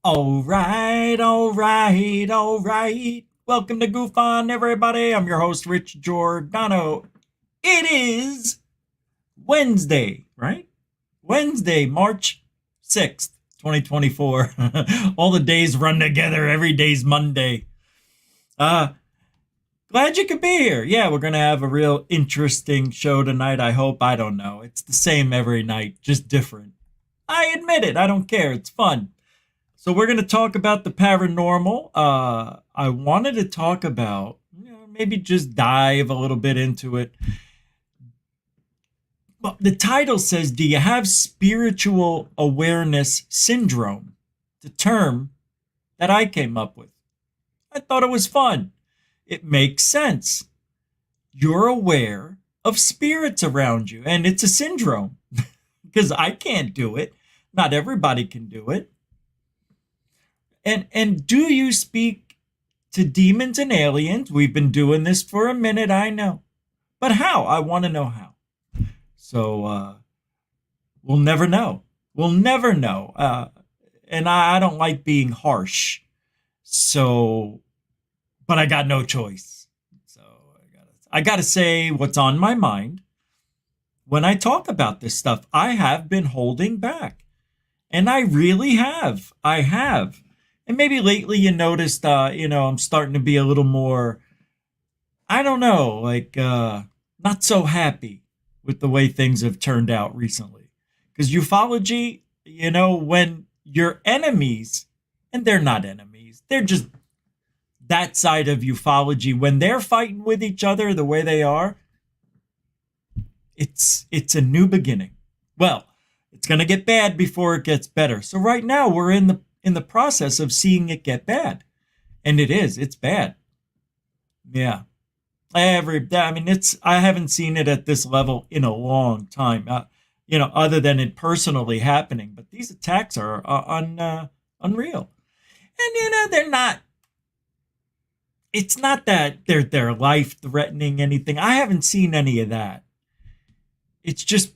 All right, all right, all right. Welcome to Goof On, everybody. I'm your host, Rich Giordano. It is Wednesday, right? Wednesday, March 6th, 2024. All the days run together. Every day's Monday. Uh, Glad you could be here. Yeah, we're going to have a real interesting show tonight, I hope. I don't know. It's the same every night, just different. I admit it. I don't care. It's fun. So we're going to talk about the paranormal. I wanted to talk about, maybe just dive a little bit into it. Well, the title says, do you have spiritual awareness syndrome? The term that I came up with. I thought it was fun. It makes sense. You're aware of spirits around you, and it's a syndrome because I can't do it. Not everybody can do it. And do you speak to demons and aliens? We've been doing this for a minute, I know. But how? I want to know how. So we'll never know. We'll never know. And I don't like being harsh. So, but I got no choice. So I gotta say what's on my mind. When I talk about this stuff, I have been holding back. And I really have. I have. And maybe lately you noticed, I'm starting to be a little more, I don't know, like not so happy with the way things have turned out recently. Because ufology, when your enemies, and they're not enemies, they're just that side of ufology, when they're fighting with each other the way they are, it's a new beginning. Well, it's going to get bad before it gets better. So right now we're in the process of seeing it get bad. And it's bad. Yeah. I haven't seen it at this level in a long time, other than it personally happening. But these attacks are unreal. And, it's not that they're life threatening anything. I haven't seen any of that. It's just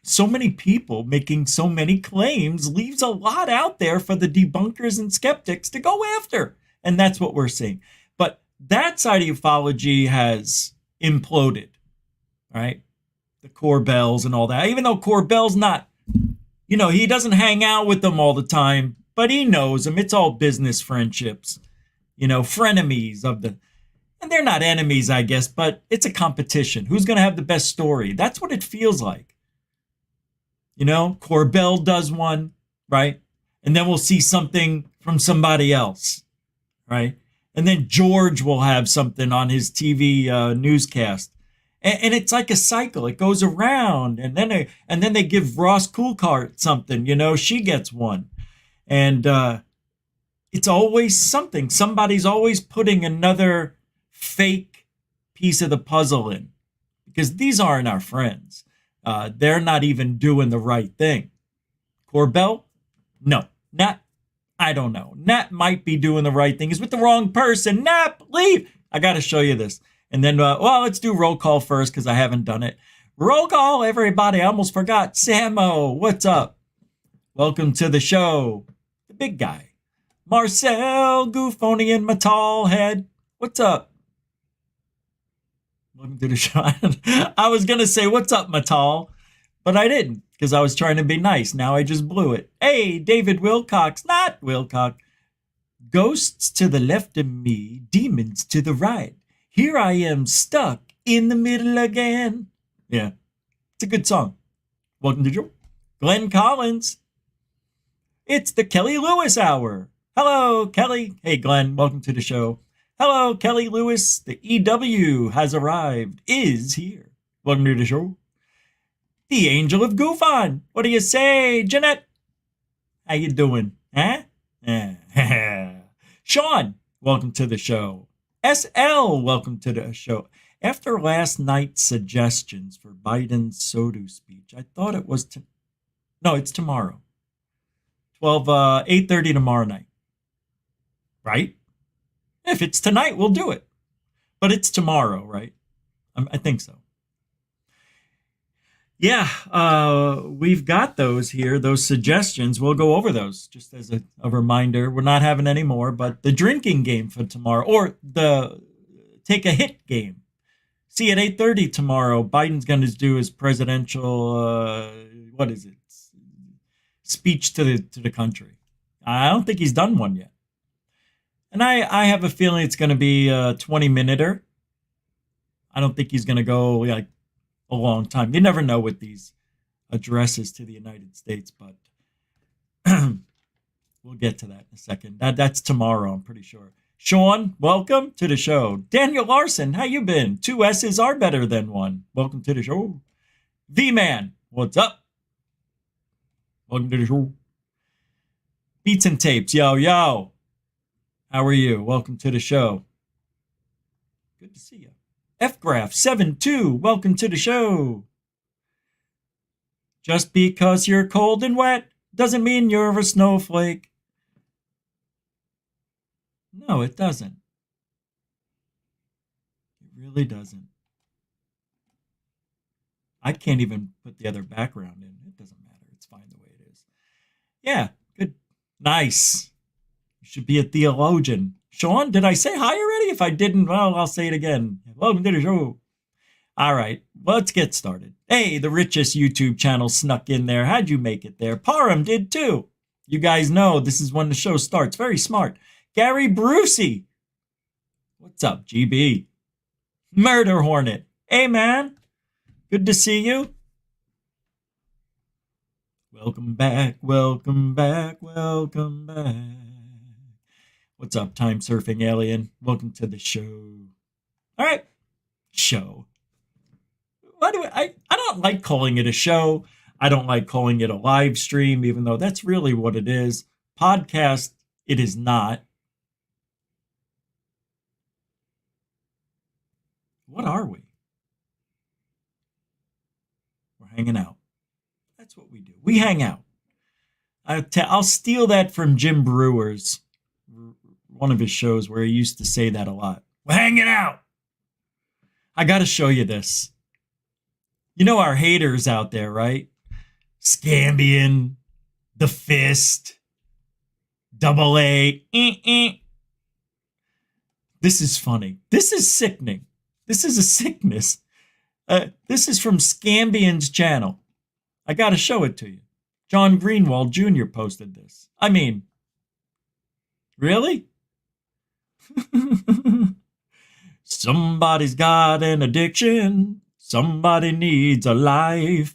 so many people making so many claims leaves a lot out there for the debunkers and skeptics to go after. And that's what we're seeing. But that side of ufology has imploded, right? The Corbells and all that. Even though Corbell's not, he doesn't hang out with them all the time, but he knows them. It's all business friendships, frenemies of the, and they're not enemies, I guess, but it's a competition. Who's going to have the best story? That's what it feels like. Corbell does one, right? And then we'll see something from somebody else, right? And then George will have something on his TV newscast. And it's like a cycle. It goes around. And then they give Ross Coolcart something, she gets one. And it's always something. Somebody's always putting another fake piece of the puzzle in. Because these aren't our friends. They're not even doing the right thing. Corbell? No. Knapp? I don't know. Knapp might be doing the right thing. He's with the wrong person. Knapp, leave! I got to show you this. And then, let's do roll call first because I haven't done it. Roll call, everybody. I almost forgot. Samo, what's up? Welcome to the show. The big guy. Marcel, Goofonian, my tall head. What's up? Welcome to the show. I was going to say, what's up, Matal? But I didn't because I was trying to be nice. Now I just blew it. Hey, David Wilcox, not Wilcox. Ghosts to the left of me, demons to the right. Here I am stuck in the middle again. Yeah, it's a good song. Welcome to the show. Glenn Collins. It's the Kelly Lewis Hour. Hello, Kelly. Hey, Glenn, welcome to the show. Hello, Kelly Lewis. The EW has arrived, is here. Welcome to the show. The Angel of Goofon. What do you say, Jeanette? How you doing? Huh? Sean, welcome to the show. SL, welcome to the show. After last night's suggestions for Biden's SOTU speech, I thought it was no, it's tomorrow. 8:30 tomorrow night. Right? If it's tonight, we'll do it. But it's tomorrow, right? I think so. we've got those here, those suggestions. We'll go over those just as a reminder. We're not having any more, but the drinking game for tomorrow, or the take a hit game. See, at 8:30 tomorrow, Biden's going to do his presidential, what is it, speech to the country. I don't think he's done one yet. And I have a feeling it's going to be a 20-minuter. I don't think he's going to go like a long time. You never know with these addresses to the United States, but we'll get to that in a second. That's tomorrow, I'm pretty sure. Sean, welcome to the show. Daniel Larson, how you been? 2 S's are better than one. Welcome to the show. V-Man, what's up? Welcome to the show. Beats and Tapes, yo. How are you? Welcome to the show. Good to see you. FGraph72, welcome to the show. Just because you're cold and wet doesn't mean you're a snowflake. No, it doesn't. It really doesn't. I can't even put the other background in. It doesn't matter. It's fine the way it is. Yeah, good. Nice. You should be a theologian. Sean, did I say hi already? If I didn't, well, I'll say it again. Welcome to the show. All right, let's get started. Hey, the richest YouTube channel snuck in there. How'd you make it there? Parham did too. You guys know this is when the show starts. Very smart. Gary Brucey. What's up, GB? Murder Hornet. Hey, man. Good to see you. Welcome back, welcome back, welcome back. What's up, time surfing alien? Welcome to the show. All right, show. Why do I don't like calling it a show. I don't like calling it a live stream, even though that's really what it is. Podcast, it is not. What are we? We're hanging out. That's what we do. We hang out. I'll steal that from Jim Brewer's, one of his shows where he used to say that a lot. We're hanging out. I got to show you this. You know our haters out there, right? Scambian, The Fist, Double A. This is funny. This is sickening. This is a sickness. This is from Scambian's channel. I got to show it to you. John Greenwald Jr. posted this. I mean, really? Somebody's got an addiction. Somebody needs a life.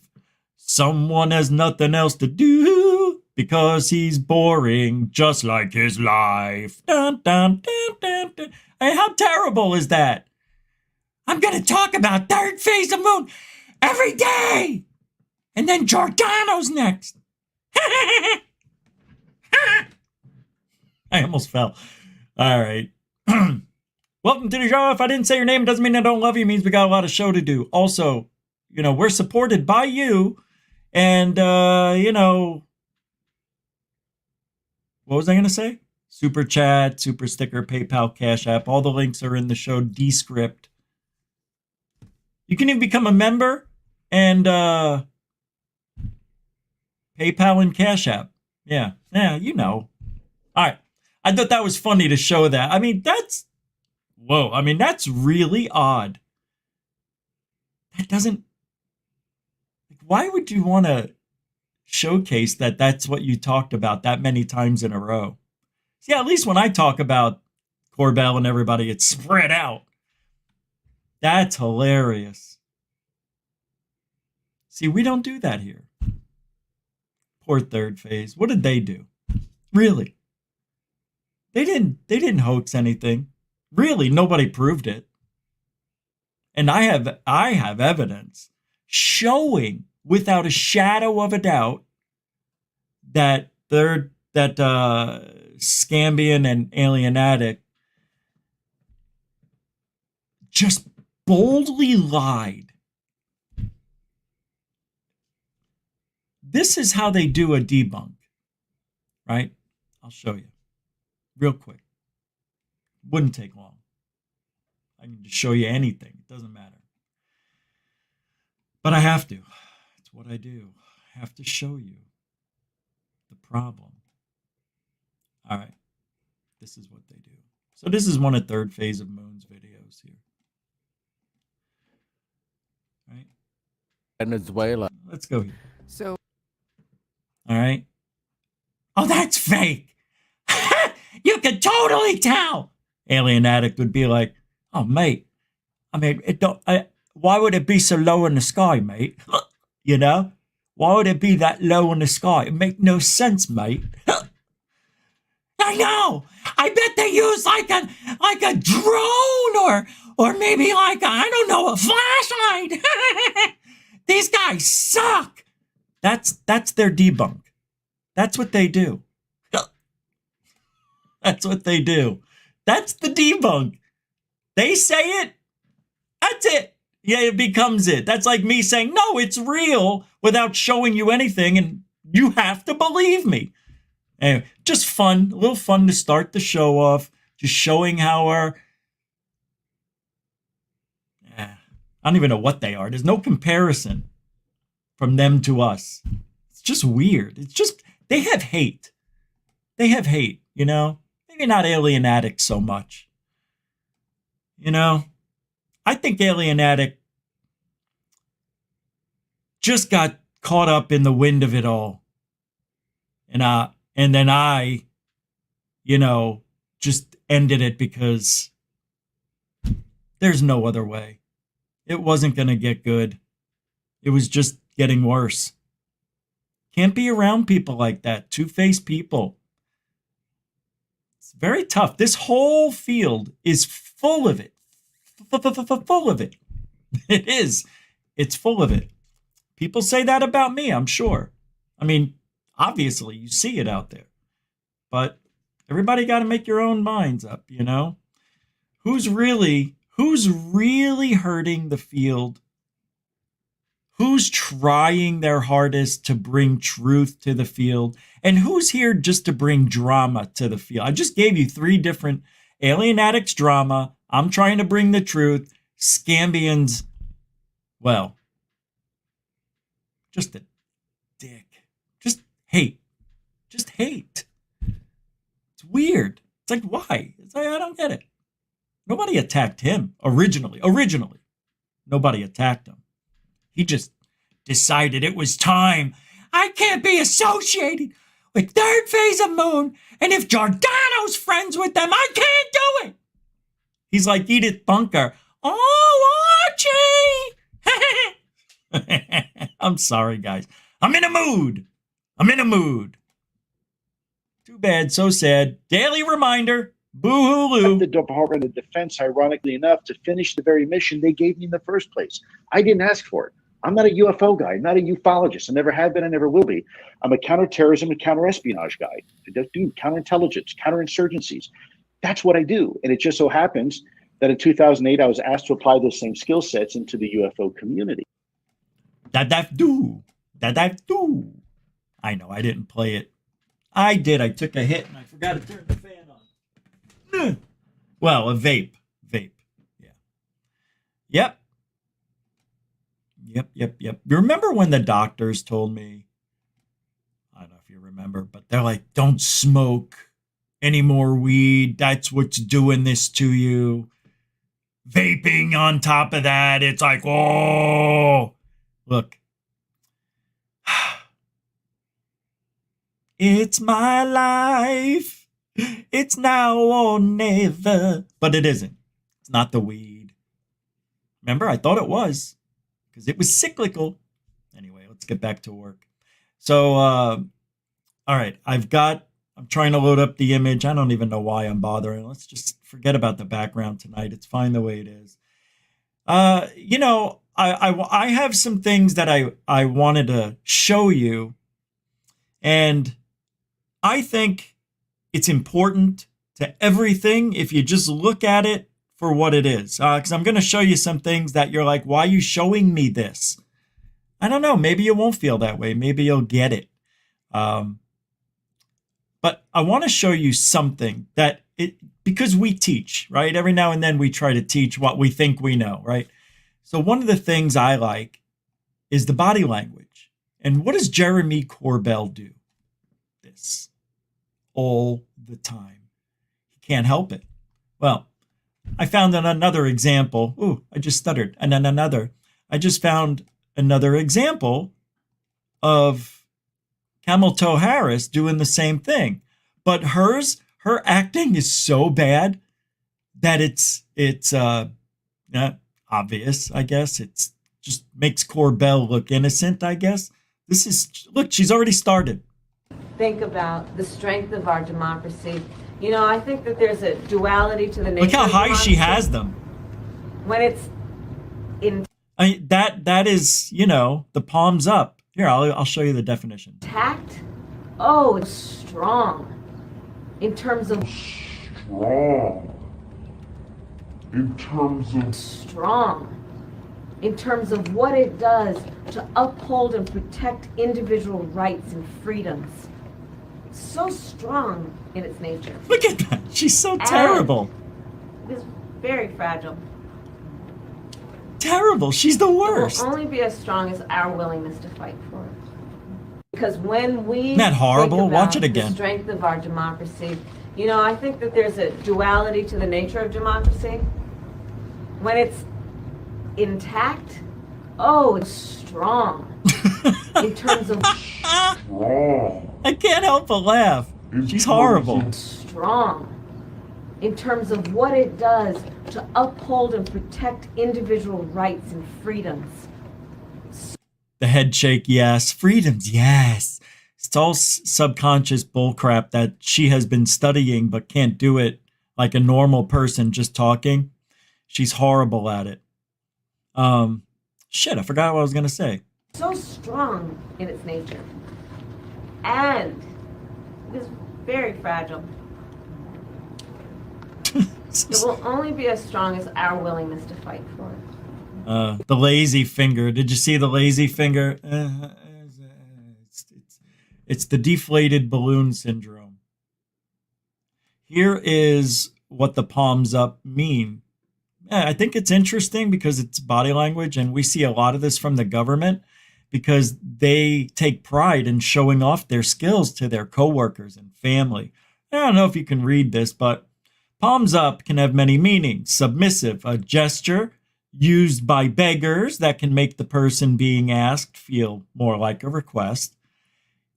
Someone has nothing else to do because he's boring just like his life. Dun, dun, dun, dun, dun. Hey, how terrible is that? I'm going to talk about third phase of moon every day. And then Giordano's next. I almost fell. All right. Welcome to the show. If I didn't say your name, it doesn't mean I don't love you. It means we got a lot of show to do. Also, we're supported by you. And, what was I going to say? Super chat, super sticker, PayPal, Cash App. All the links are in the show descript. You can even become a member and PayPal and Cash App. Yeah, All right. I thought that was funny to show that. I mean, that's really odd. That doesn't... Why would you want to showcase that that's what you talked about that many times in a row? See, at least when I talk about Corbell and everybody, it's spread out. That's hilarious. See, we don't do that here. Poor third phase. What did they do? Really? They didn't hoax anything. Really, nobody proved it. And I have evidence showing without a shadow of a doubt that Scambian and Alien Addict just boldly lied. This is how they do a debunk, right? I'll show you real quick. Wouldn't take long. I can just show you anything. It doesn't matter. But I have to. That's That's what I do. I have to show you the problem. All right. This is what they do. So this is one of Third Phase of Moon's videos here. Right? Venezuela. Let's go here. So, all right. Oh, that's fake. You can totally tell. Alien Addict would be like, oh, mate. I mean, why would it be so low in the sky, mate? You know? Why would it be that low in the sky? It makes no sense, mate. I know. I bet they use like a drone or maybe like a flashlight. These guys suck. That's their debunk. That's what they do. That's what they do. That's the debunk. They say it. That's it. Yeah, it becomes it. That's like me saying, no, it's real without showing you anything, and you have to believe me. Anyway, just fun, a little fun to start the show off, just showing how I don't even know what they are. There's no comparison from them to us. It's just weird. It's just, they have hate. They have hate, you know? Maybe not Alien Addict so much. You know? I think Alien Addict just got caught up in the wind of it all. And then I, just ended it because there's no other way. It wasn't going to get good. It was just getting worse. Can't be around people like that. Two-faced people. It's very tough. This whole field is full of it. Full of it. It is. It's full of it. People say that about me, I'm sure. I mean, obviously, you see it out there. But everybody got to make your own minds up, you know? Who's really hurting the field? Who's trying their hardest to bring truth to the field? And who's here just to bring drama to the field? I just gave you 3 different Alien Addicts drama. I'm trying to bring the truth. Scambians, well, just a dick. Just hate. Just hate. It's weird. It's like, why? It's like, I don't get it. Nobody attacked him originally. Nobody attacked him. He just decided it was time. I can't be associated with Third Phase of Moon, and if Giordano's friends with them, I can't do it. He's like Edith Bunker. Oh, Archie! I'm sorry, guys. I'm in a mood. Too bad, so sad. Daily reminder. Boo-hoo-loo. The Department of Defense, ironically enough, to finish the very mission they gave me in the first place. I didn't ask for it. I'm not a UFO guy. I'm not a ufologist. I never have been. I never will be. I'm a counterterrorism and counterespionage guy. I do counterintelligence, counterinsurgencies. That's what I do. And it just so happens that in 2008, I was asked to apply those same skill sets into the UFO community. That do. I know, I didn't play it. I did. I took a hit and I forgot to turn the fan on. Well, a vape. Yeah. Yep. You remember when the doctors told me, I don't know if you remember, but they're like, don't smoke any more weed. That's what's doing this to you. Vaping on top of that. It's like, oh, look. It's my life. It's now or never. But it isn't. It's not the weed. Remember, I thought it was. Because it was cyclical. Anyway, let's get back to work. So, all right. I'm trying to load up the image. I don't even know why I'm bothering. Let's just forget about the background tonight. It's fine the way it is. I have some things that I wanted to show you. And I think it's important to everything if you just look at it for what it is. Because I'm going to show you some things that you're like, why are you showing me this? I don't know. Maybe you won't feel that way. Maybe you'll get it. But I want to show you something because we teach, right? Every now and then we try to teach what we think we know, right? So one of the things I like is the body language. And what does Jeremy Corbell do? This all the time. He can't help it. Well, I found another example. Ooh, I just stuttered. And then another. I just found another example of Camel Toe Harris doing the same thing. But her acting is so bad that it's obvious, I guess. It's just makes Corbell look innocent, I guess. Look, she's already started. Think about the strength of our democracy. You know, I think that there's a duality to the nature. Look how high she has them. When it's in that is, the palms up. Here, I'll show you the definition. Tact. Oh, it's strong. In terms of strong. In terms of what it does to uphold and protect individual rights and freedoms. So strong in its nature. Look at that. She's so terrible. It is very fragile. Terrible. She's the worst. It will only be as strong as our willingness to fight for it. Because when we Isn't that horrible? think about Watch it again. The strength of our democracy, you know, I think that there's a duality to the nature of democracy. When it's intact, oh, it's strong. In terms of I can't help but laugh. She's horrible. Strong. In terms of what it does to uphold and protect individual rights and freedoms. The head shake, yes. Freedoms, yes. It's all subconscious bullcrap that she has been studying but can't do it like a normal person just talking. She's horrible at it. Shit, I forgot what I was going to say. So strong in its nature. And it is very fragile. It will only be as strong as our willingness to fight for it. The lazy finger. Did you see the lazy finger? It's the deflated balloon syndrome. Here is what the palms up mean. I think it's interesting because it's body language, and we see a lot of this from the government because they take pride in showing off their skills to their coworkers and family. I don't know if you can read this, but palms up can have many meanings. Submissive, a gesture used by beggars that can make the person being asked feel more like a request.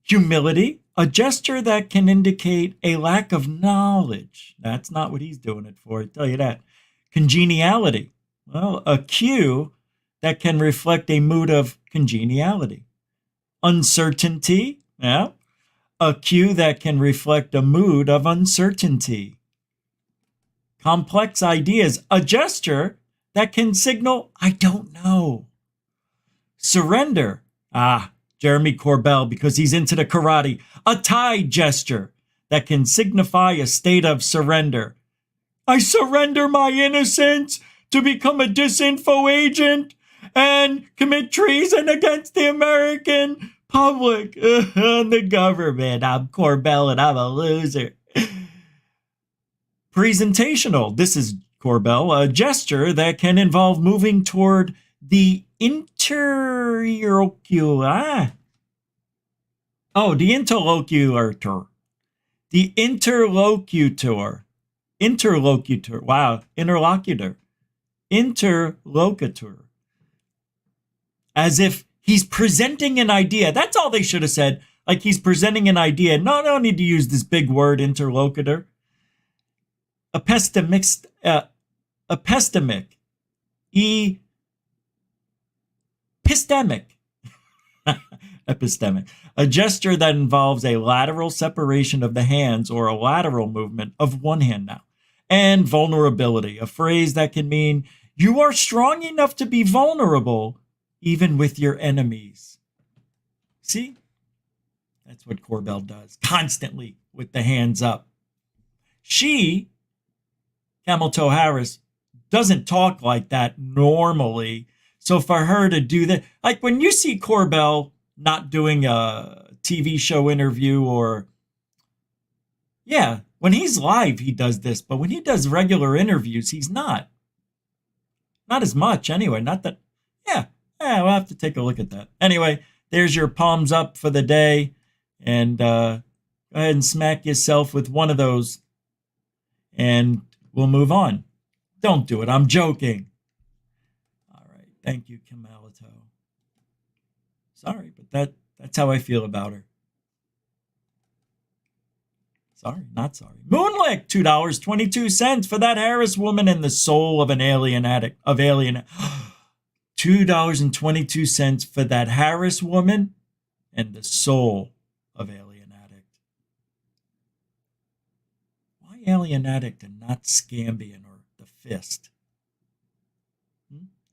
Humility, a gesture that can indicate a lack of knowledge. That's not what he's doing it for, I tell you that. Congeniality, well, a cue that can reflect a mood of congeniality. Uncertainty, yeah, a cue that can reflect a mood of uncertainty. Complex ideas, a gesture that can signal, I don't know. Surrender, Jeremy Corbell, because he's into the karate, a Thai gesture that can signify a state of surrender. I surrender my innocence to become a disinfo agent and commit treason against the American public and the government. I'm Corbell and I'm a loser. Presentational. This is Corbell, a gesture that can involve moving toward the interlocutor. The interlocutor. The interlocutor. Interlocutor. Wow. Interlocutor. Interlocutor. As if he's presenting an idea. That's all they should have said. Like he's presenting an idea. No, I don't need to use this big word, interlocutor. Epistemic. Epistemic. A gesture that involves a lateral separation of the hands or a lateral movement of one hand now. And vulnerability, a phrase that can mean you are strong enough to be vulnerable even with your enemies. See? That's what Corbell does constantly with the hands up. She, Camel Toe Harris, doesn't talk like that normally. So for her to do that, like when you see Corbell not doing a TV show interview or, when he's live, he does this. But when he does regular interviews, he's not. Not as much anyway. Not that, we'll have to take a look at that. Anyway, there's your palms up for the day. And go ahead and smack yourself with one of those. And we'll move on. Don't do it. I'm joking. All right. Thank you, Kamalito. Sorry, but that's how I feel about her. Sorry, not sorry. Moonlick, $2.22 for that Harris woman and the soul of an alien addict. $2.22 for that Harris woman and the soul of alien addict. Why alien addict and not Scambian or the Fist?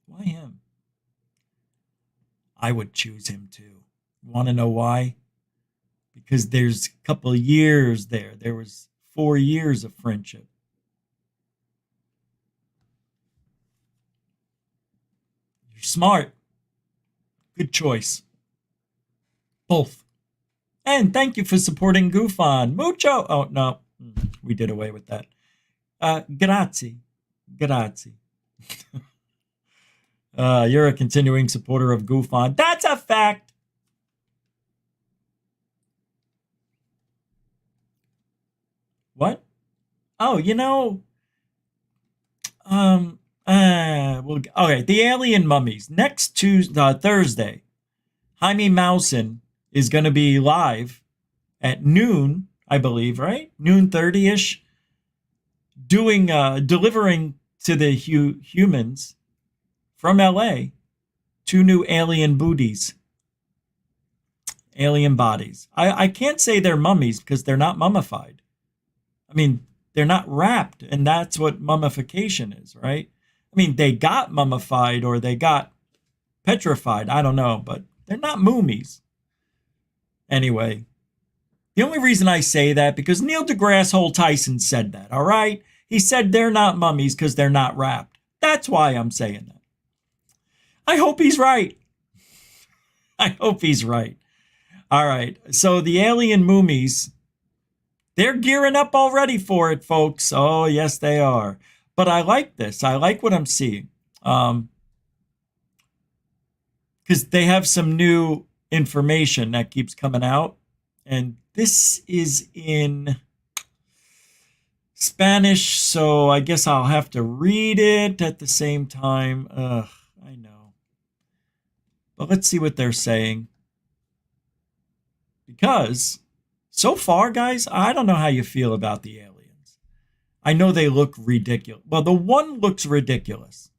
Why him? I would choose him too. Want to know why? Because there's a couple of years there. There was 4 years of friendship. You're smart. Good choice. Both. And thank you for supporting Goofon. Mucho. Oh, no. We did away with that. Grazie. Grazie. You're a continuing supporter of Goofon. That's a fact. What? Oh, okay, the alien mummies. Next Thursday, Jaime Mausen is going to be live at noon, I believe, right? Noon 30-ish, delivering to the humans from LA 2 new alien booties. Alien bodies. I can't say they're mummies because they're not mummified. I mean, they're not wrapped, and that's what mummification is, right? I mean, they got mummified or they got petrified. I don't know, but they're not mummies. Anyway, the only reason I say that because Neil deGrasse Tyson said that, all right? He said they're not mummies because they're not wrapped. That's why I'm saying that. I hope he's right. I hope he's right. All right, so the alien mummies, they're gearing up already for it, folks. Oh, yes, they are. But I like this. I like what I'm seeing. Because they have some new information that keeps coming out. And this is in Spanish, so I guess I'll have to read it at the same time. I know. But let's see what they're saying. Because so far, guys, I don't know how you feel about the aliens. I know they look ridiculous. Well, the one looks ridiculous.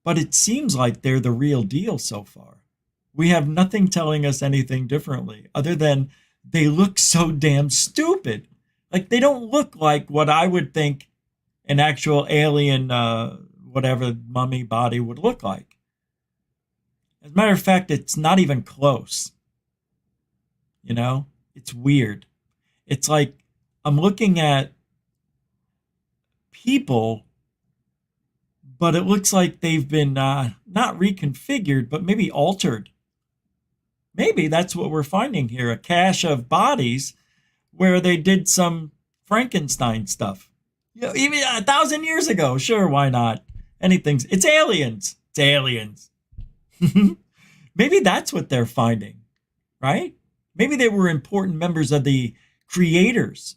But it seems like they're the real deal so far. We have nothing telling us anything differently other than they look so damn stupid. Like, they don't look like what I would think an actual alien, whatever mummy body would look like. As a matter of fact, it's not even close. You know, it's weird. It's like I'm looking at people, but it looks like they've been not reconfigured, but maybe altered. Maybe that's what we're finding here, a cache of bodies where they did some Frankenstein stuff. You know, even 1,000 years ago. Sure, why not? Anything's, it's aliens. It's aliens. Maybe that's what they're finding, right? Maybe they were important members of the creators,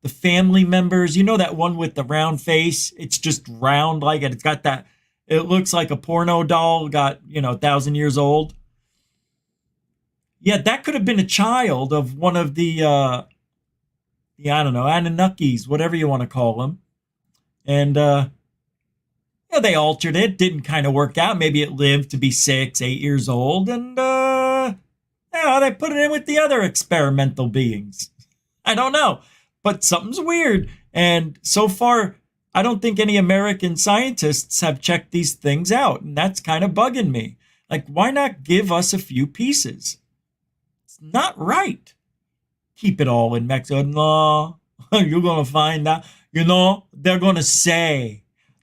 the family members. You know that one with the round face? It's just round like it. It's got that, it looks like a porno doll, got, 1,000 years old. Yeah, that could have been a child of one of the I don't know, Anunnakis, whatever you want to call them. And, they altered it, didn't kind of work out. Maybe it lived to be 6, 8 years old. And, they put it in with the other experimental beings. I don't know, but something's weird. And so far, I don't think any American scientists have checked these things out. And that's kind of bugging me. Like, why not give us a few pieces? It's not right. Keep it all in Mexico. No, you're going to find out. They're going to say.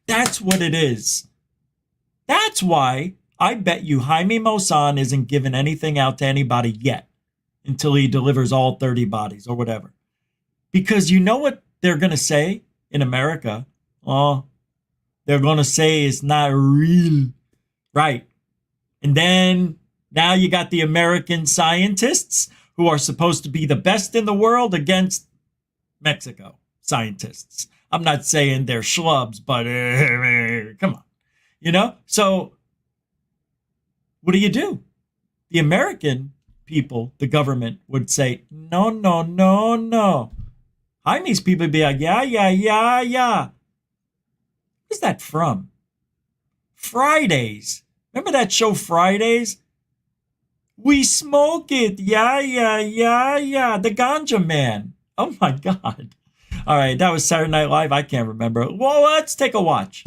That's what it is. That's why I bet you Jaime Maussan isn't giving anything out to anybody yet until he delivers all 30 bodies or whatever. Because you know what they're going to say in America? Oh, they're going to say it's not real. Right. And then now you got the American scientists who are supposed to be the best in the world against Mexico scientists. I'm not saying they're schlubs, but come on. You know? So what do? The American people, the government, would say, no, no, no, no. Jaime's people would be like, yeah, yeah, yeah, yeah. Where's that from? Fridays. Remember that show Fridays? We smoke it. Yeah, yeah, yeah, yeah. The Ganja Man. Oh my God. All right, that was Saturday Night Live. I can't remember. Well, let's take a watch.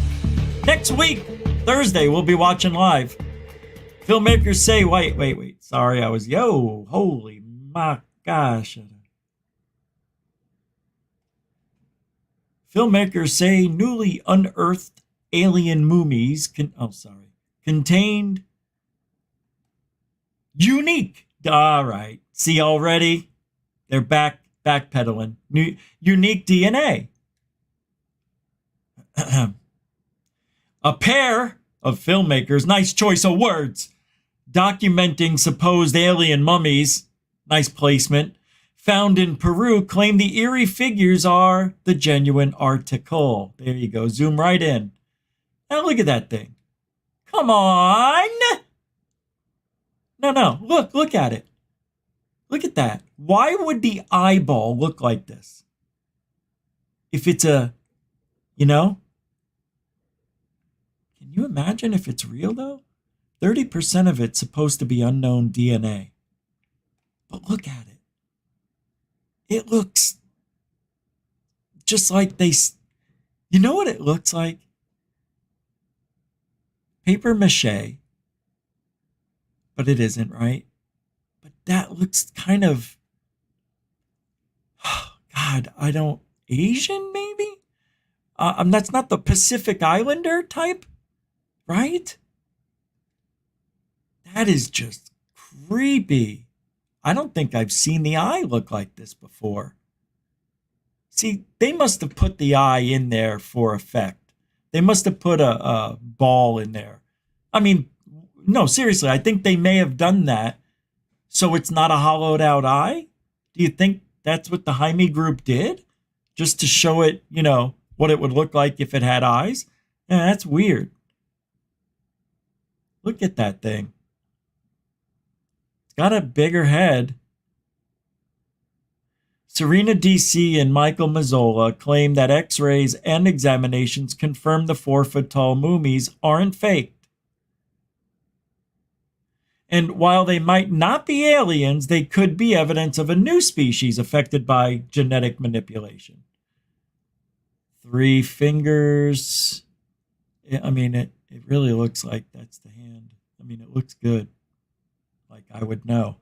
Next week, Thursday, we'll be watching live. Filmmakers say, wait. Sorry, holy my gosh. Filmmakers say newly unearthed alien mummies contained unique. All right. See already? They're backpedaling. Unique DNA. A pair of filmmakers, nice choice of words, documenting supposed alien mummies, nice placement, found in Peru, claim the eerie figures are the genuine article. There you go. Zoom right in. Now look at that thing. Come on. No. Look at it. Look at that. Why would the eyeball look like this? If it's Can you imagine if it's real, though? 30% of it's supposed to be unknown DNA. But look at it. It looks just like you know what it looks like? Paper mache. But it isn't, right? But that looks kind of, Asian maybe? That's not the Pacific Islander type, right? That is just creepy. I don't think I've seen the eye look like this before. See, they must have put the eye in there for effect. They must have put a ball in there. I mean, no, seriously, I think they may have done that so it's not a hollowed out eye. Do you think that's what the Jaime group did? Just to show it, what it would look like if it had eyes? Yeah, that's weird. Look at that thing. It's got a bigger head. Serena DC and Michael Mazzola claim that x-rays and examinations confirm the 4-foot-tall mummies aren't faked. And while they might not be aliens, they could be evidence of a new species affected by genetic manipulation. 3 fingers. I mean, it really looks like that's the hand. I mean, it looks good. Like I would know.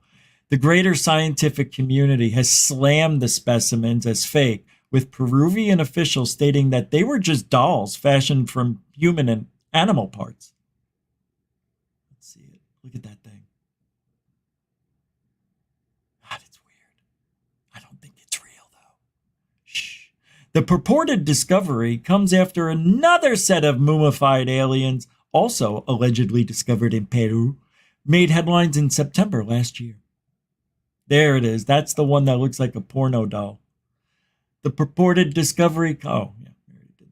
The greater scientific community has slammed the specimens as fake, with Peruvian officials stating that they were just dolls fashioned from human and animal parts. Let's see it. Look at that thing. God, it's weird. I don't think it's real, though. Shh. The purported discovery comes after another set of mummified aliens, also allegedly discovered in Peru, made headlines in September last year. There it is. That's the one that looks like a porno doll. The purported discovery. Oh, yeah, we already did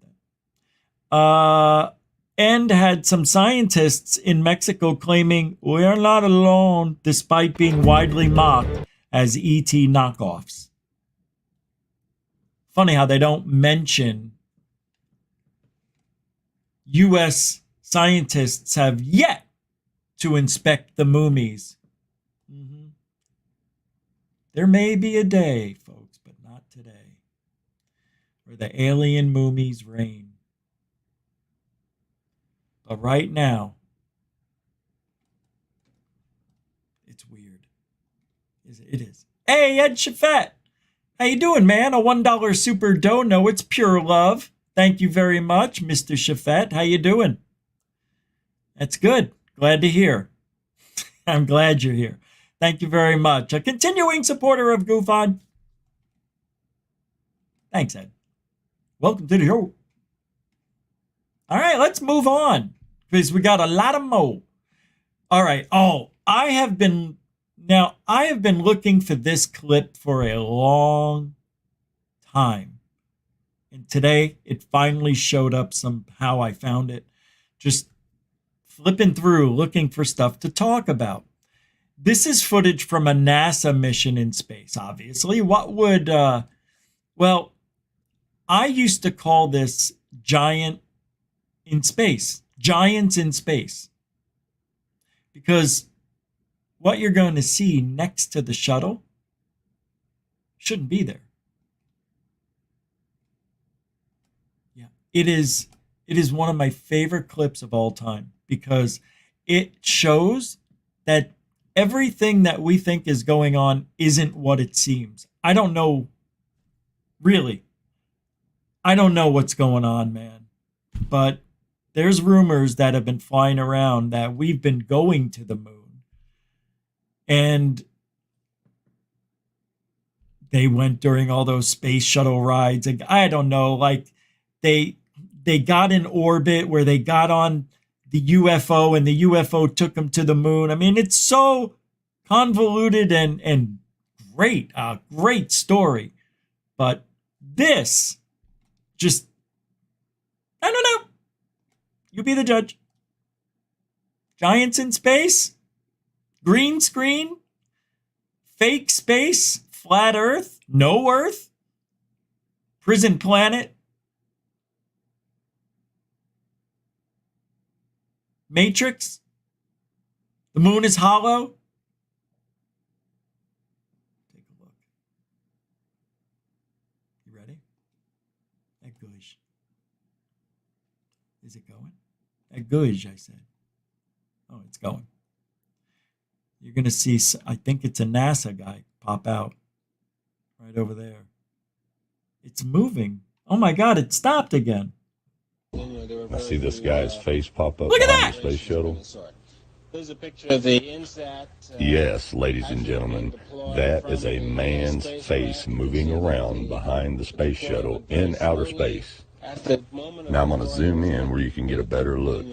that. And had some scientists in Mexico claiming we are not alone, despite being widely mocked as ET knockoffs. Funny how they don't mention U.S. scientists have yet to inspect the mummies. There may be a day, folks, but not today, where the alien mummies reign. But right now, it's weird. It is. Hey, Ed Chaffet. How you doing, man? A $1 super dono. It's pure love. Thank you very much, Mr. Chaffet. How you doing? That's good. Glad to hear. I'm glad you're here. Thank you very much. A continuing supporter of Goof On. Thanks, Ed. Welcome to the show. All right, let's move on. because we got a lot of mo. All right. Oh, I have been looking for this clip for a long time. And today it finally showed up somehow. I found it. Just flipping through, looking for stuff to talk about. This is footage from a NASA mission in space, obviously. What would, well, I used to call this giant in space, giants in space. Because what you're going to see next to the shuttle shouldn't be there. Yeah, it is one of my favorite clips of all time because it shows that everything that we think is going on isn't what it seems. I don't know, really. I don't know what's going on, man. But there's rumors that have been flying around that we've been going to the moon. And they went during all those space shuttle rides. And I don't know, like they got in orbit where they got on the UFO and the UFO took them to the moon. I mean, it's so convoluted and great, a great story. But this just, I don't know. You be the judge. Giants in space, green screen, fake space, flat earth, no earth, prison planet, Matrix, the moon is hollow. Take a look. You ready? That goosh. Is it going? That goosh, I said. Oh, it's going. You're going to see, I think it's a NASA guy pop out right over there. It's moving. Oh my God, it stopped again. I see this guy's face pop up Look at on that! the space shuttle. Here's a picture of the INSAT. Yes, ladies and gentlemen, that is a man's face moving around behind the space shuttle in outer space. Now I'm going to zoom in where you can get a better look.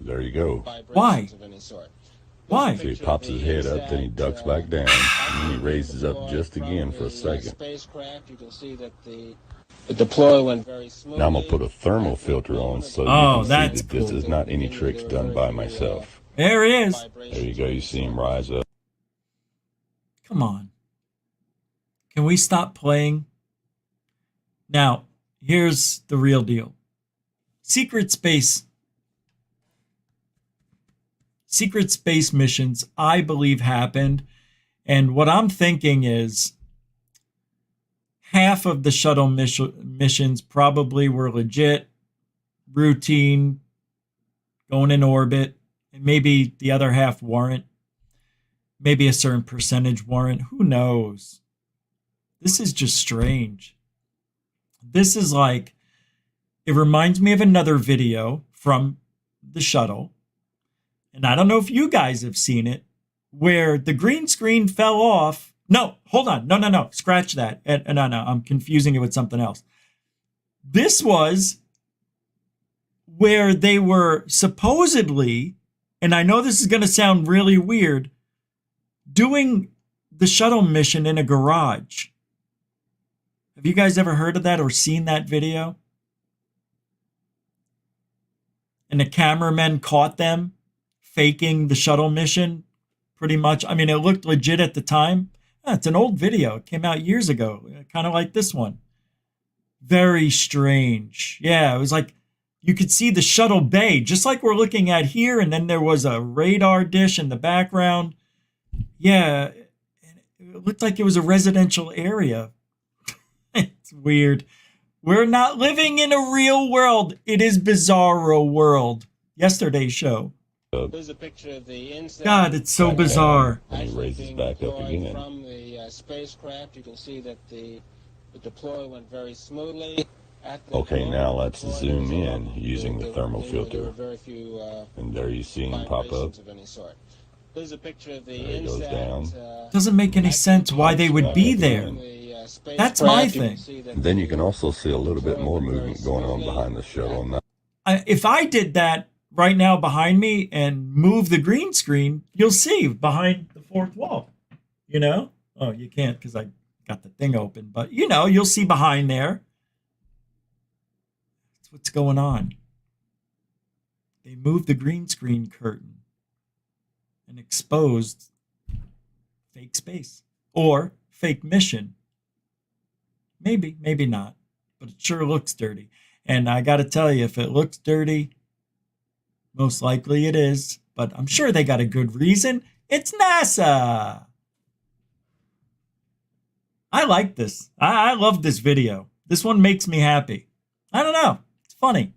There you go. Why? Why? So he pops his head up, then he ducks back down, and then he raises up just again for a second. The deploy went very smoothly. Now I'm going to put a thermal filter on so you can see that this is not any tricks done by myself. There he is. There you go. You see him rise up. Come on. Can we stop playing? Now, here's the real deal. Secret space missions, I believe, happened. And what I'm thinking is half of the shuttle missions probably were legit, routine, going in orbit, and maybe the other half weren't. Maybe a certain percentage weren't. Who knows? This is just strange. This is like, it reminds me of another video from the shuttle. And I don't know if you guys have seen it, where the green screen fell off. No, hold on. No. Scratch that. No. I'm confusing it with something else. This was where they were supposedly, and I know this is going to sound really weird, doing the shuttle mission in a garage. Have you guys ever heard of that or seen that video? And the cameraman caught them faking the shuttle mission, pretty much. I mean, it looked legit at the time. It's an old video. It came out years ago, kind of like this one. Very strange. Yeah, it was like you could see the shuttle bay, just like we're looking at here, and then there was a radar dish in the background. Yeah, it looked like it was a residential area. It's weird. We're not living in a real world. It is bizarro world. Yesterday's show. Here's a picture of the INSAT. God, it's so bizarre. And he raises back up again. From the spacecraft, you can see that the deploy went very smoothly. Okay, now let's zoom in using the thermal filter. And there you see him pop up. Here's a picture of the There he goes down. Doesn't make any sense why they would be there. That's my thing. Then you can also see a little bit more movement going on behind the shuttle. Now, if I did that right now behind me and move the green screen, you'll see behind the fourth wall. You know? Oh, you can't because I got the thing open, but you know, you'll see behind there. That's what's going on. They moved the green screen curtain and exposed fake space or fake mission. Maybe, maybe not, but it sure looks dirty. And I got to tell you, if it looks dirty, most likely it is, but I'm sure they got a good reason. It's NASA. I like this. I love this video. This one makes me happy. I don't know. It's funny.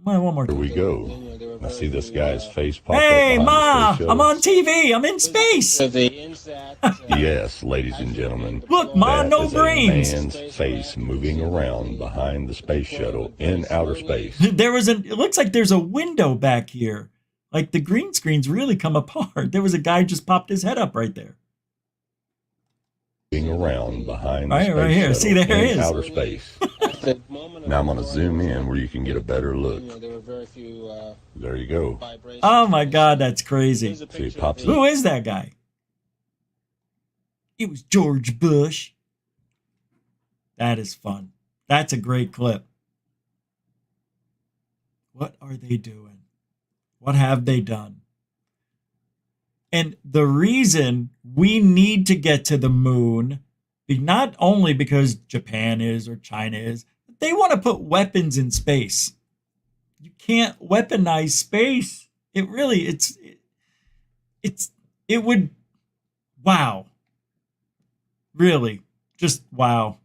One more Here time. we go. I see this guy's face pop up. Hey, behind the Ma, space shuttle. I'm on TV. I'm in space. So the INSAT, Yes, ladies and gentlemen. Look, Ma, that no is brains. a man's face moving around behind the space shuttle in outer space. It looks like there's a window back here. Like the green screen's really come apart. There was a guy just popped his head up right there. Moving around behind the Right, space right here. shuttle See, there in it is. outer space. at the moment of Now I'm going to the zoom deployment, in where you can get a better look. there were very few There you go. vibrations. Oh my God, that's crazy. Here's a See, it picture pops of the- Who is that guy? It was George Bush. That is fun. That's a great clip. What are they doing? What have they done? And the reason we need to get to the moon, not only because Japan is or China is, but they want to put weapons in space. You can't weaponize space. It really, it would, wow. Really, just wow.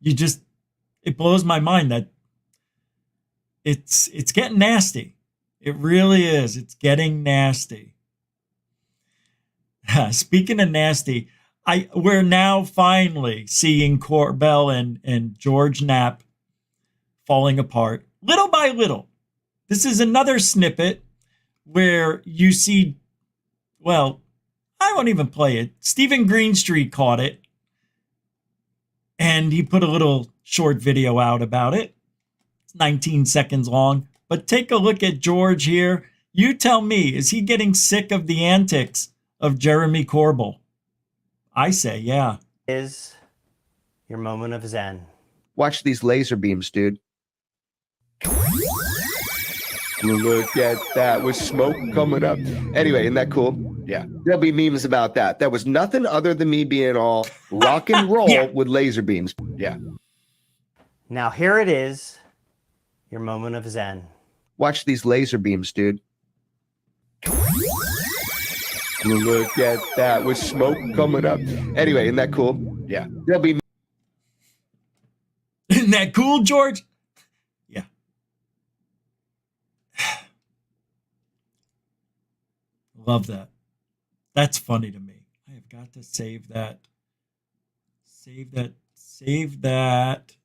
It blows my mind that it's getting nasty. It really is. It's getting nasty. Speaking of nasty, we're now finally seeing Corbell and George Knapp falling apart little by little. This is another snippet where you see, well, I won't even play it. Stephen Greenstreet caught it, and he put a little short video out about it. It's 19 seconds long, but take a look at George here. You tell me, is he getting sick of the antics of Jeremy Corbell? I say, yeah. Is your moment of zen. Watch these laser beams, dude. Look at that with smoke coming up. Anyway, isn't that cool? Yeah. There'll be memes about that. That was nothing other than me being all rock and roll Yeah. with laser beams. Yeah. Now here it is, your moment of zen. Watch these laser beams, dude. Look at that with smoke coming up. Anyway, isn't that cool? Yeah. There'll be Isn't that cool, George? Yeah. Love that. That's funny to me. I have got to save that. Save that. Save that.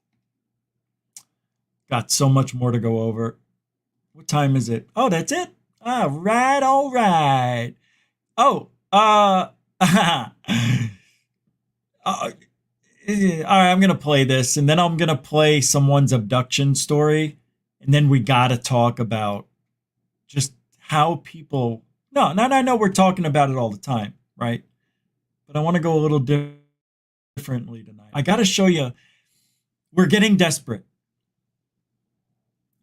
Got so much more to go over. What time is it? Oh, that's it? All right, all right. Oh, all right, I'm going to play this, and then I'm going to play someone's abduction story, and then we got to talk about just how people... No, I know we're talking about it all the time, right? But I want to go a little differently tonight. I got to show you, we're getting desperate.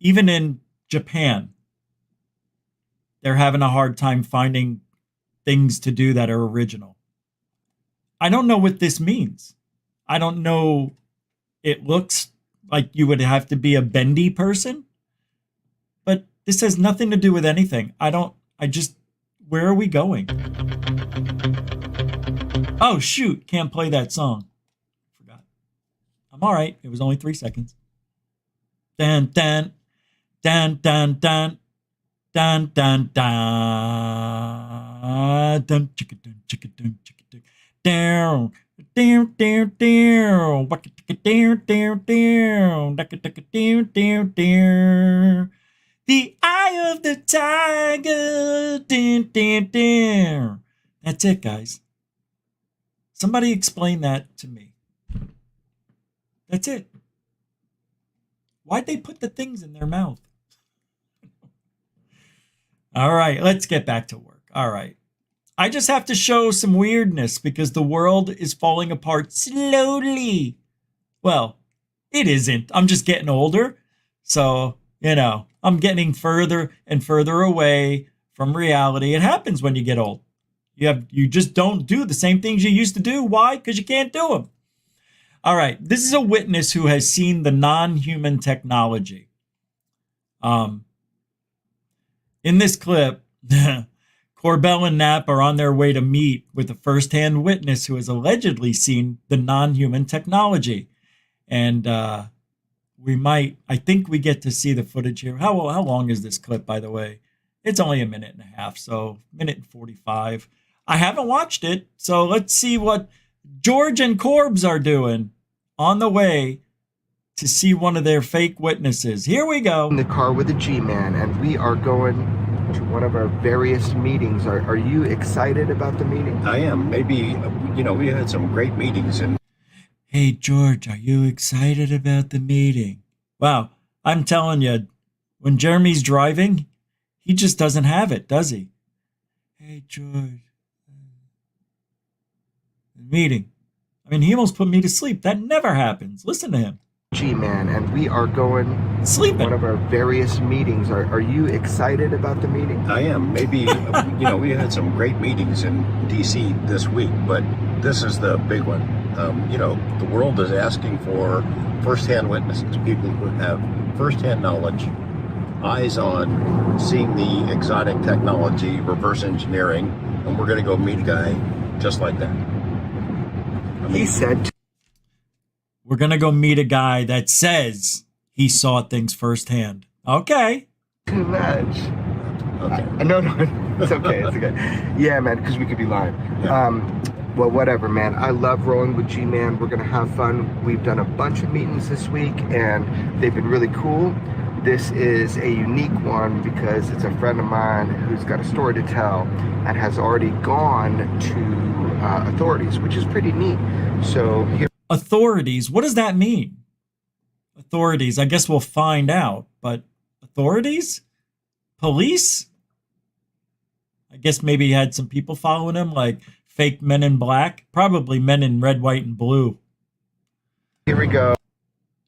Even in Japan, they're having a hard time finding things to do that are original. I don't know what this means. I don't know. It looks like you would have to be a bendy person, but this has nothing to do with anything. Where are we going? Oh, shoot. Can't play that song. Forgot. I'm all right. It was only 3 seconds. Dun, dun, dun, dun, dun. Dun dun dun dun chicka dun chicka dun chicka dun down down down down waka down down down daka daka down down down. The eye of the tiger. Dun dun dun. That's it, guys. Somebody explain that to me. That's it. Why'd they put the things in their mouth? All right, let's get back to work. All right. I just have to show some weirdness because the world is falling apart slowly. Well, it isn't. I'm just getting older. So, I'm getting further and further away from reality. It happens when you get old. You just don't do the same things you used to do. Why? Because you can't do them. All right. This is a witness who has seen the non-human technology. In this clip, Corbell and Knapp are on their way to meet with a first-hand witness who has allegedly seen the non-human technology. And I think we get to see the footage here. How long is this clip, by the way? It's only a minute and a half, so minute and 45. I haven't watched it, so let's see what George and Corbs are doing on the way to see one of their fake witnesses. Here we go. In the car with a G-Man, and we are going to one of our various meetings. Are you excited about the meeting? I am. Maybe, we had some great meetings. And hey, George, are you excited about the meeting? Wow, I'm telling you, when Jeremy's driving, he just doesn't have it, does he? Hey, George. Meeting. I mean, he almost put me to sleep. That never happens. Listen to him. G-Man, and we are going sleeping. One of our various meetings. Are you excited about the meeting? I am. Maybe, we had some great meetings in D.C. this week, but this is the big one. The world is asking for first-hand witnesses, people who have first-hand knowledge, eyes on seeing the exotic technology, reverse engineering, and we're going to go meet a guy just like that. He said, we're going to go meet a guy that says he saw things firsthand. Okay. Too much. Okay. No, it's okay. It's okay. Yeah, man, because we could be lying. Yeah. Well, whatever, man. I love rolling with G-Man. We're going to have fun. We've done a bunch of meetings this week, and they've been really cool. This is a unique one because it's a friend of mine who's got a story to tell and has already gone to authorities, which is pretty neat. So here. Authorities? What does that mean? Authorities? I guess we'll find out. But authorities? Police? I guess maybe he had some people following him, like fake men in black. Probably men in red, white, and blue. Here we go.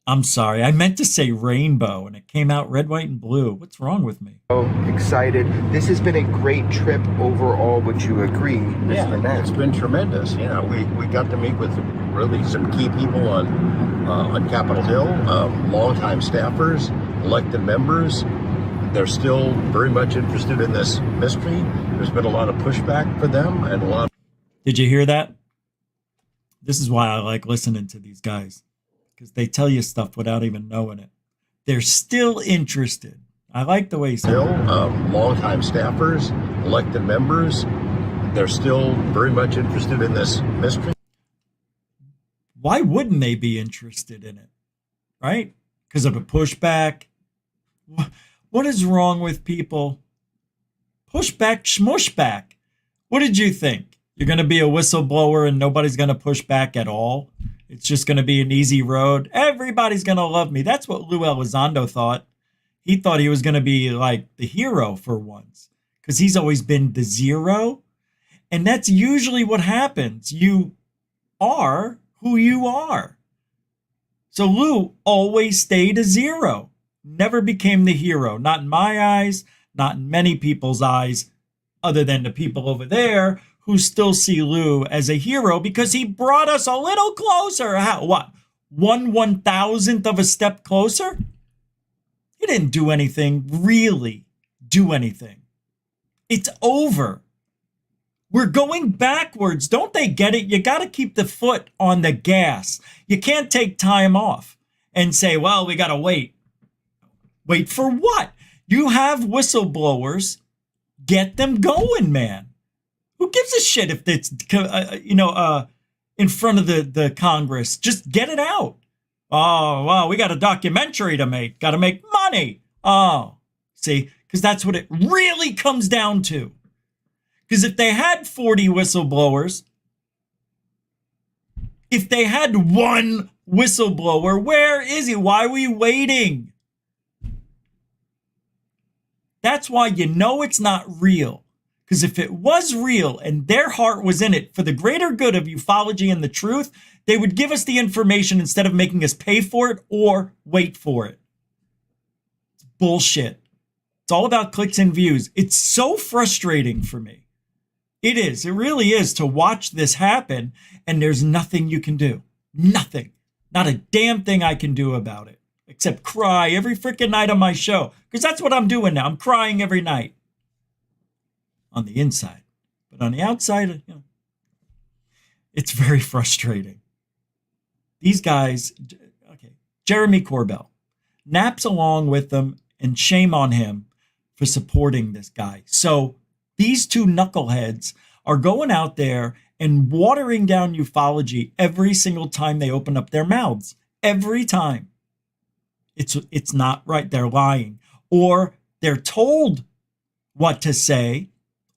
I'm sorry. I meant to say rainbow, and it came out red, white, and blue. What's wrong with me? Oh, excited. This has been a great trip overall. Would you agree, Mr. Knapp? It's been tremendous. We got to meet with really some key people on Capitol Hill, longtime staffers, elected members. They're still very much interested in this mystery. There's been a lot of pushback for them and a lot. Did you hear that? This is why I like listening to these guys, because they tell you stuff without even knowing it. They're still interested. I like the way he said still longtime staffers, elected members. They're still very much interested in this mystery. Why wouldn't they be interested in it? Right? Because of a pushback. What is wrong with people? Pushback, schmushback. What did you think? You're going to be a whistleblower and nobody's going to push back at all? It's just going to be an easy road. Everybody's going to love me. That's what Lou Elizondo thought. He thought he was going to be like the hero for once because he's always been the zero. And that's usually what happens. You are who you are. So Lou always stayed a zero, never became the hero. Not in my eyes, not in many people's eyes, other than the people over there who still see Lou as a hero because he brought us a little closer. How, what? 1/1000th of a step closer? He didn't do anything, really do anything. It's over. We're going backwards. Don't they get it? You got to keep the foot on the gas. You can't take time off and say, well, we got to wait. Wait for what? You have whistleblowers. Get them going, man. Who gives a shit if it's, in front of the Congress? Just get it out. Oh, well, we got a documentary to make. Got to make money. Oh, see, because that's what it really comes down to. Because if they had 40 whistleblowers, if they had one whistleblower, where is he? Why are we waiting? That's why you know it's not real. Because if it was real and their heart was in it for the greater good of ufology and the truth, they would give us the information instead of making us pay for it or wait for it. It's bullshit. It's all about clicks and views. It's so frustrating for me. It is. It really is to watch this happen and there's nothing you can do. Nothing. Not a damn thing I can do about it. Except cry every freaking night on my show. Because that's what I'm doing now. I'm crying every night. On the inside. But on the outside, it's very frustrating. These guys, okay, Jeremy Corbell, Knapp's along with them, and shame on him for supporting this guy. So these two knuckleheads are going out there and watering down ufology every single time they open up their mouths. Every time. It's not right. They're lying. Or they're told what to say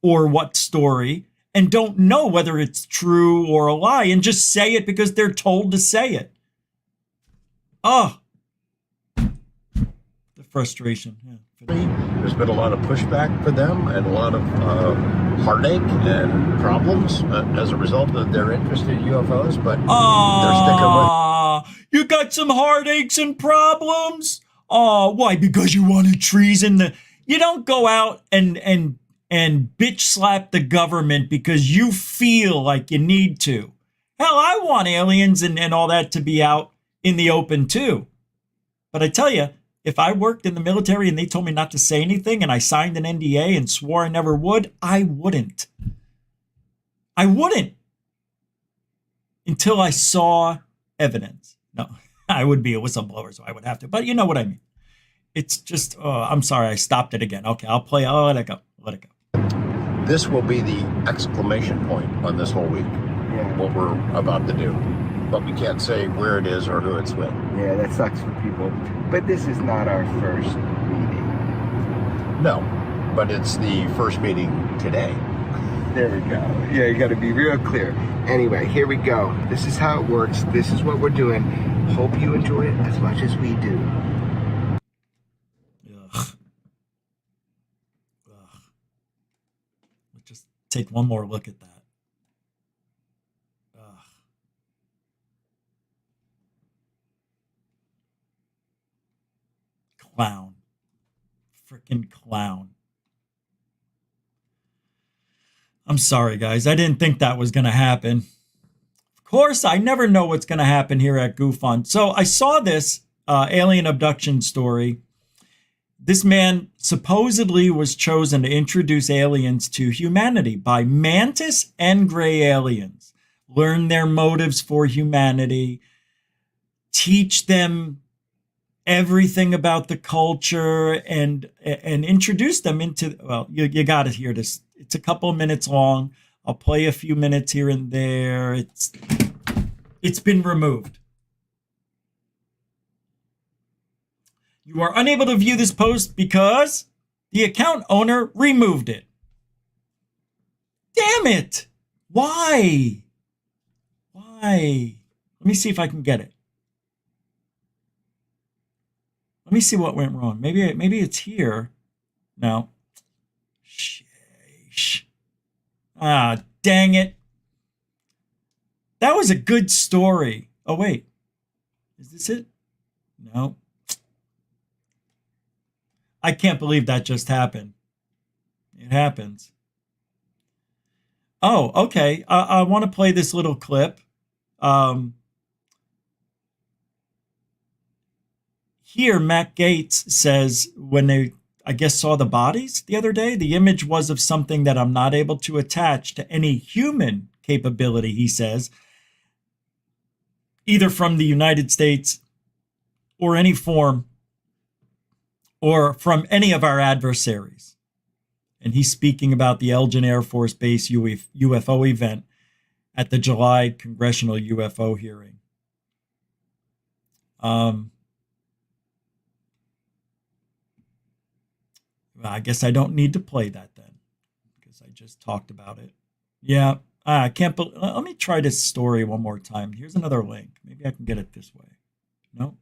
or what story and don't know whether it's true or a lie and just say it because they're told to say it. Oh, the frustration. There's been a lot of pushback for them and a lot of heartache and problems as a result of their interest in UFOs, but they're sticking with. You got some heartaches and problems? Oh, why? Because you wanted treason? You don't go out and bitch slap the government because you feel like you need to. Hell, I want aliens and all that to be out in the open too. But I tell you, if I worked in the military and they told me not to say anything and I signed an NDA and swore I never would, I wouldn't. I wouldn't. Until I saw evidence. No, I would be a whistleblower, so I would have to. But you know what I mean. It's just, I'm sorry, I stopped it again. Okay, I'll let it go. Let it go. This will be the exclamation point on this whole week, what we're about to do. But we can't say where it is or who it's with. Yeah, that sucks for people. But this is not our first meeting. No, but it's the first meeting today. There we go. Yeah, you got to be real clear. Anyway, here we go. This is how it works. This is what we're doing. Hope you enjoy it as much as we do. Ugh. Let's just take one more look at that. Clown. Freaking clown. I'm sorry, guys. I didn't think that was going to happen. Of course, I never know what's going to happen here at GoofOn. So I saw this alien abduction story. This man supposedly was chosen to introduce aliens to humanity by mantis and gray aliens. Learn their motives for humanity. Teach them everything about the culture and introduce them into, well, you got to hear this. It's a couple of minutes long. I'll play a few minutes here and there. It's been removed. You are unable to view this post because the account owner removed it. Damn it. Why? Let me see if I can get it. Let me see what went wrong. Maybe it's here. No. Sheesh. Ah, dang it. That was a good story. Oh, wait. Is this it? No. I can't believe that just happened. It happens. Oh, okay. I want to play this little clip. Here, Matt Gates says when they, I guess, saw the bodies the other day, the image was of something that I'm not able to attach to any human capability, he says, either from the United States or any form or from any of our adversaries. And he's speaking about the Elgin Air Force Base UFO event at the July congressional UFO hearing. I guess I don't need to play that then because I just talked about it. Yeah, I can't believe. Let me try this story one more time. Here's another link. Maybe I can get it this way. No,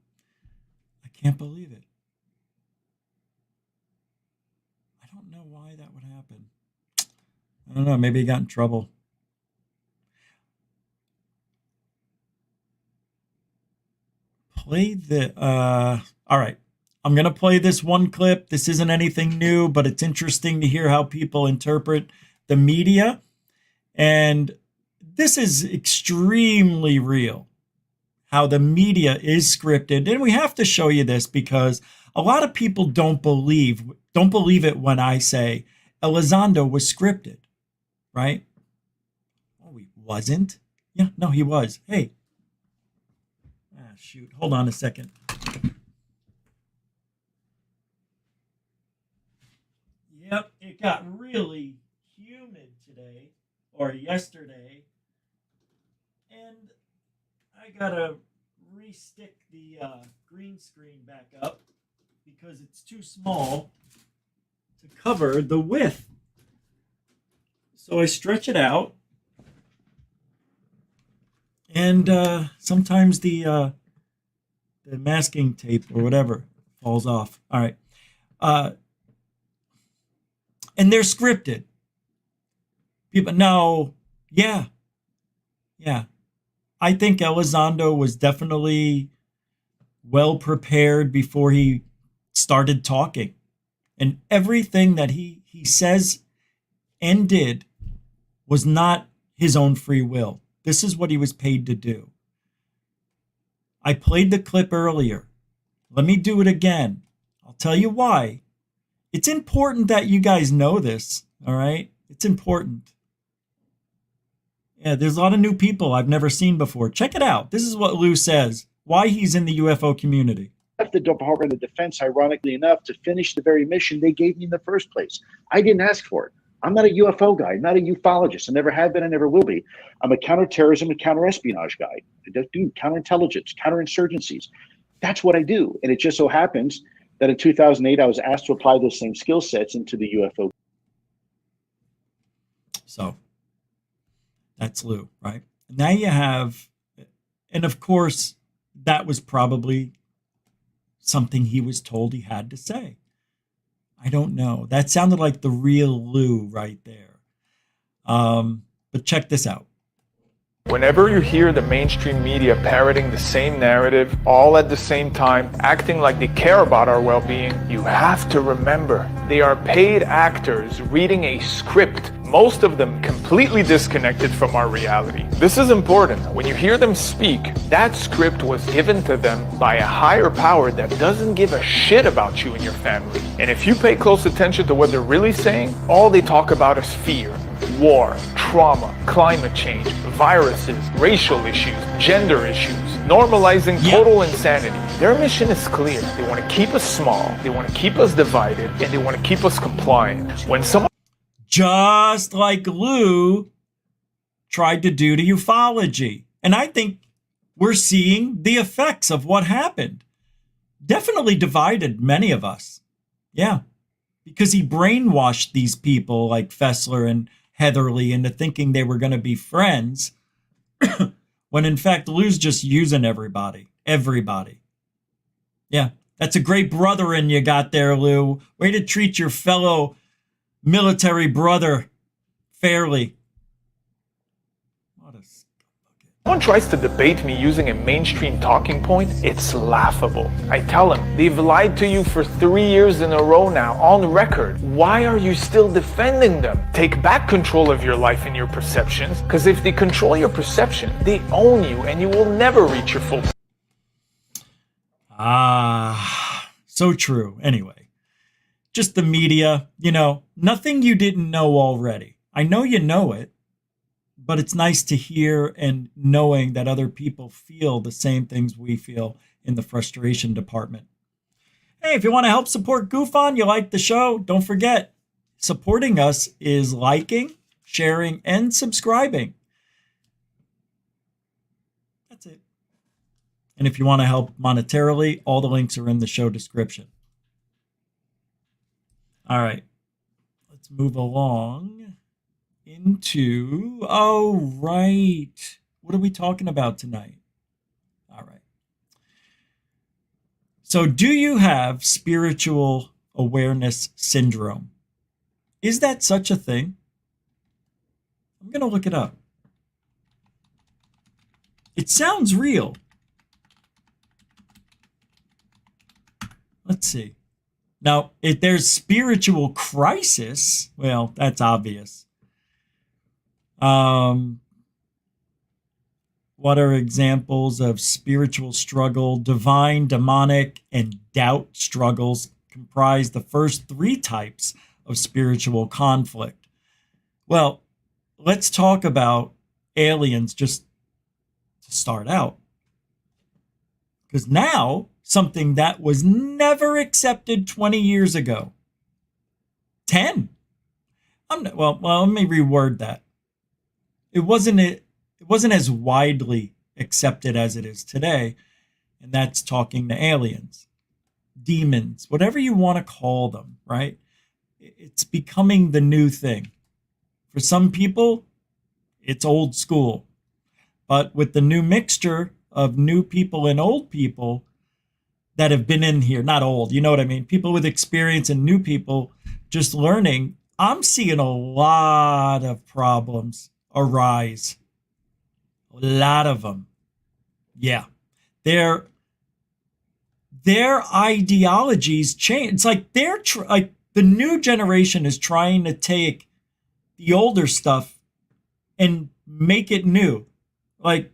I can't believe it. don't know why that would happen. I don't know. Maybe he got in trouble. Play the all right. I'm going to play this one clip. This isn't anything new, but it's interesting to hear how people interpret the media. And this is extremely real, how the media is scripted. And we have to show you this because a lot of people don't believe it when I say Elizondo was scripted, right? Oh, he wasn't? Yeah, no, he was. Hey. Ah, shoot. Hold on a second. Yep, it got really humid today or yesterday. And I gotta restick the green screen back up because it's too small to cover the width. So I stretch it out. And sometimes the masking tape or whatever falls off. All right. And they're scripted. People, no, yeah. I think Elizondo was definitely well prepared before he started talking. And everything that he says and did was not his own free will. This is what he was paid to do. I played the clip earlier. Let me do it again. I'll tell you why. It's important that you guys know this, all right? It's important. Yeah, there's a lot of new people I've never seen before. Check it out. This is what Lou says, why he's in the UFO community. Left the Department of Defense, ironically enough, to finish the very mission they gave me in the first place. I didn't ask for it. I'm not a UFO guy. I'm not a ufologist. I never have been. I never will be. I'm a counterterrorism and counterespionage guy. I just do counterintelligence, counterinsurgencies. That's what I do. And it just so happens that in 2008, I was asked to apply those same skill sets into the UFO. So that's Lou, right? Now you have, and of course, that was probably something he was told he had to say. I don't know. That sounded like the real Lou right there. But check this out. Whenever you hear the mainstream media parroting the same narrative, all at the same time, acting like they care about our well-being, you have to remember they are paid actors reading a script, most of them completely disconnected from our reality. This is important. When you hear them speak, that script was given to them by a higher power that doesn't give a shit about you and your family. And if you pay close attention to what they're really saying, all they talk about is fear, war, trauma, climate change, viruses, racial issues, gender issues, normalizing total insanity. Their mission is clear. They want to keep us small, they want to keep us divided, and they want to keep us compliant. When someone just like Lou tried to do to ufology. And I think we're seeing the effects of what happened. Definitely divided many of us. Yeah. Because he brainwashed these people like Fessler and Heatherly into thinking they were going to be friends. When in fact, Lou's just using everybody. Everybody. Yeah. That's a great brother-in you got there, Lou. Way to treat your fellow military brother fairly. someone tries to debate me using a mainstream talking point, it's laughable. I tell them, they've lied to you for 3 years in a row now, on record. Why are you still defending them? Take back control of your life and your perceptions, because if they control your perception, they own you and you will never reach your full. So true. Anyway, just the media, nothing you didn't know already. I know you know it, but it's nice to hear and knowing that other people feel the same things we feel in the frustration department. Hey, if you want to help support GoofOn, you like the show, don't forget, supporting us is liking, sharing, and subscribing. That's it. And if you want to help monetarily, all the links are in the show description. All right, let's move along into, what are we talking about tonight? All right. So do you have spiritual awareness syndrome? Is that such a thing? I'm going to look it up. It sounds real. Let's see. Now, if there's spiritual crisis, well, that's obvious. What are examples of spiritual struggle? Divine, demonic, and doubt struggles comprise the first three types of spiritual conflict. Well, let's talk about aliens just to start out. Because now, something that was never accepted 20 years ago. 10. Well, let me reword that. It wasn't as widely accepted as it is today, and that's talking to aliens, demons, whatever you want to call them, right? It's becoming the new thing. For some people, it's old school. But with the new mixture of new people and old people that have been in here, not old, you know what I mean? People with experience and new people just learning, I'm seeing a lot of problems arise. A lot of them. Yeah. Their ideologies change. It's like like the new generation is trying to take the older stuff and make it new. Like,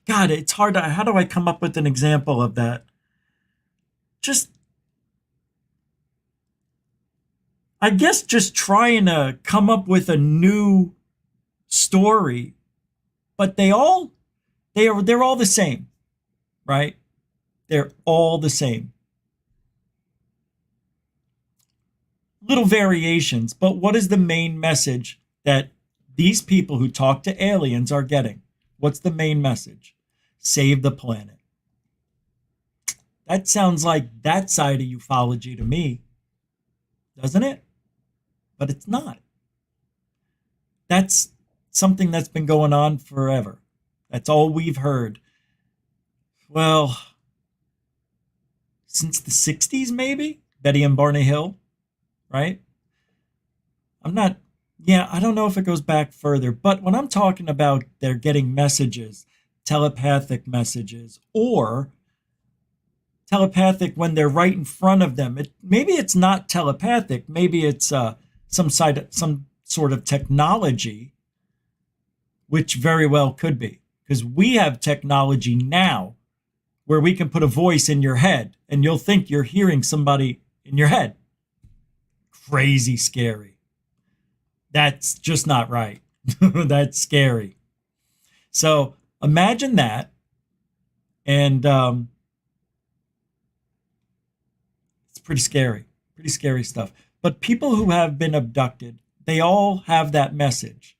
God, it's hard to, how do I come up with an example of that? I guess just trying to come up with a new story, but they're all the same, right? They're all the same. Little variations, but what is the main message that these people who talk to aliens are getting? What's the main message? Save the planet. That sounds like that side of ufology to me, doesn't it? But it's not. That's something that's been going on forever. That's all we've heard. Well, since the 60s, maybe? Betty and Barney Hill, right? I don't know if it goes back further, but when I'm talking about they're getting messages, telepathic messages, or telepathic when they're right in front of them, maybe it's not telepathic, maybe it's some sort of technology, which very well could be, because we have technology now where we can put a voice in your head and you'll think you're hearing somebody in your head. Crazy scary. That's just not right. That's scary. So imagine that. And it's pretty scary stuff. But people who have been abducted, they all have that message.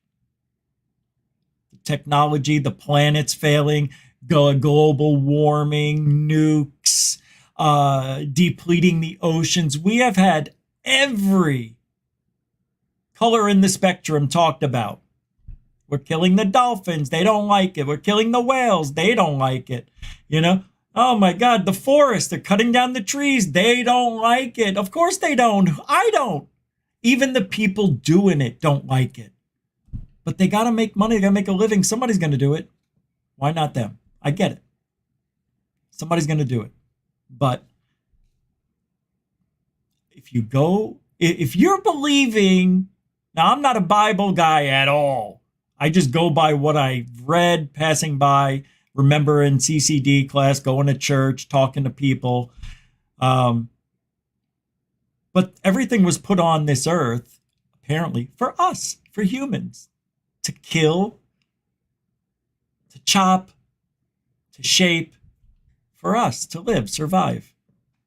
The technology, the planet's failing, global warming, nukes, depleting the oceans. We have had every color in the spectrum talked about. We're killing the dolphins. They don't like it. We're killing the whales. They don't like it. Oh my God, the forest, they're cutting down the trees. They don't like it. Of course they don't. I don't. Even the people doing it don't like it. But they got to make money. They got to make a living. Somebody's going to do it. Why not them? I get it. Somebody's going to do it. But if you're believing, now I'm not a Bible guy at all. I just go by what I read passing by, remember in CCD class, going to church, talking to people. But everything was put on this earth, apparently, for us, for humans, to kill, to chop, to shape, for us to live, survive,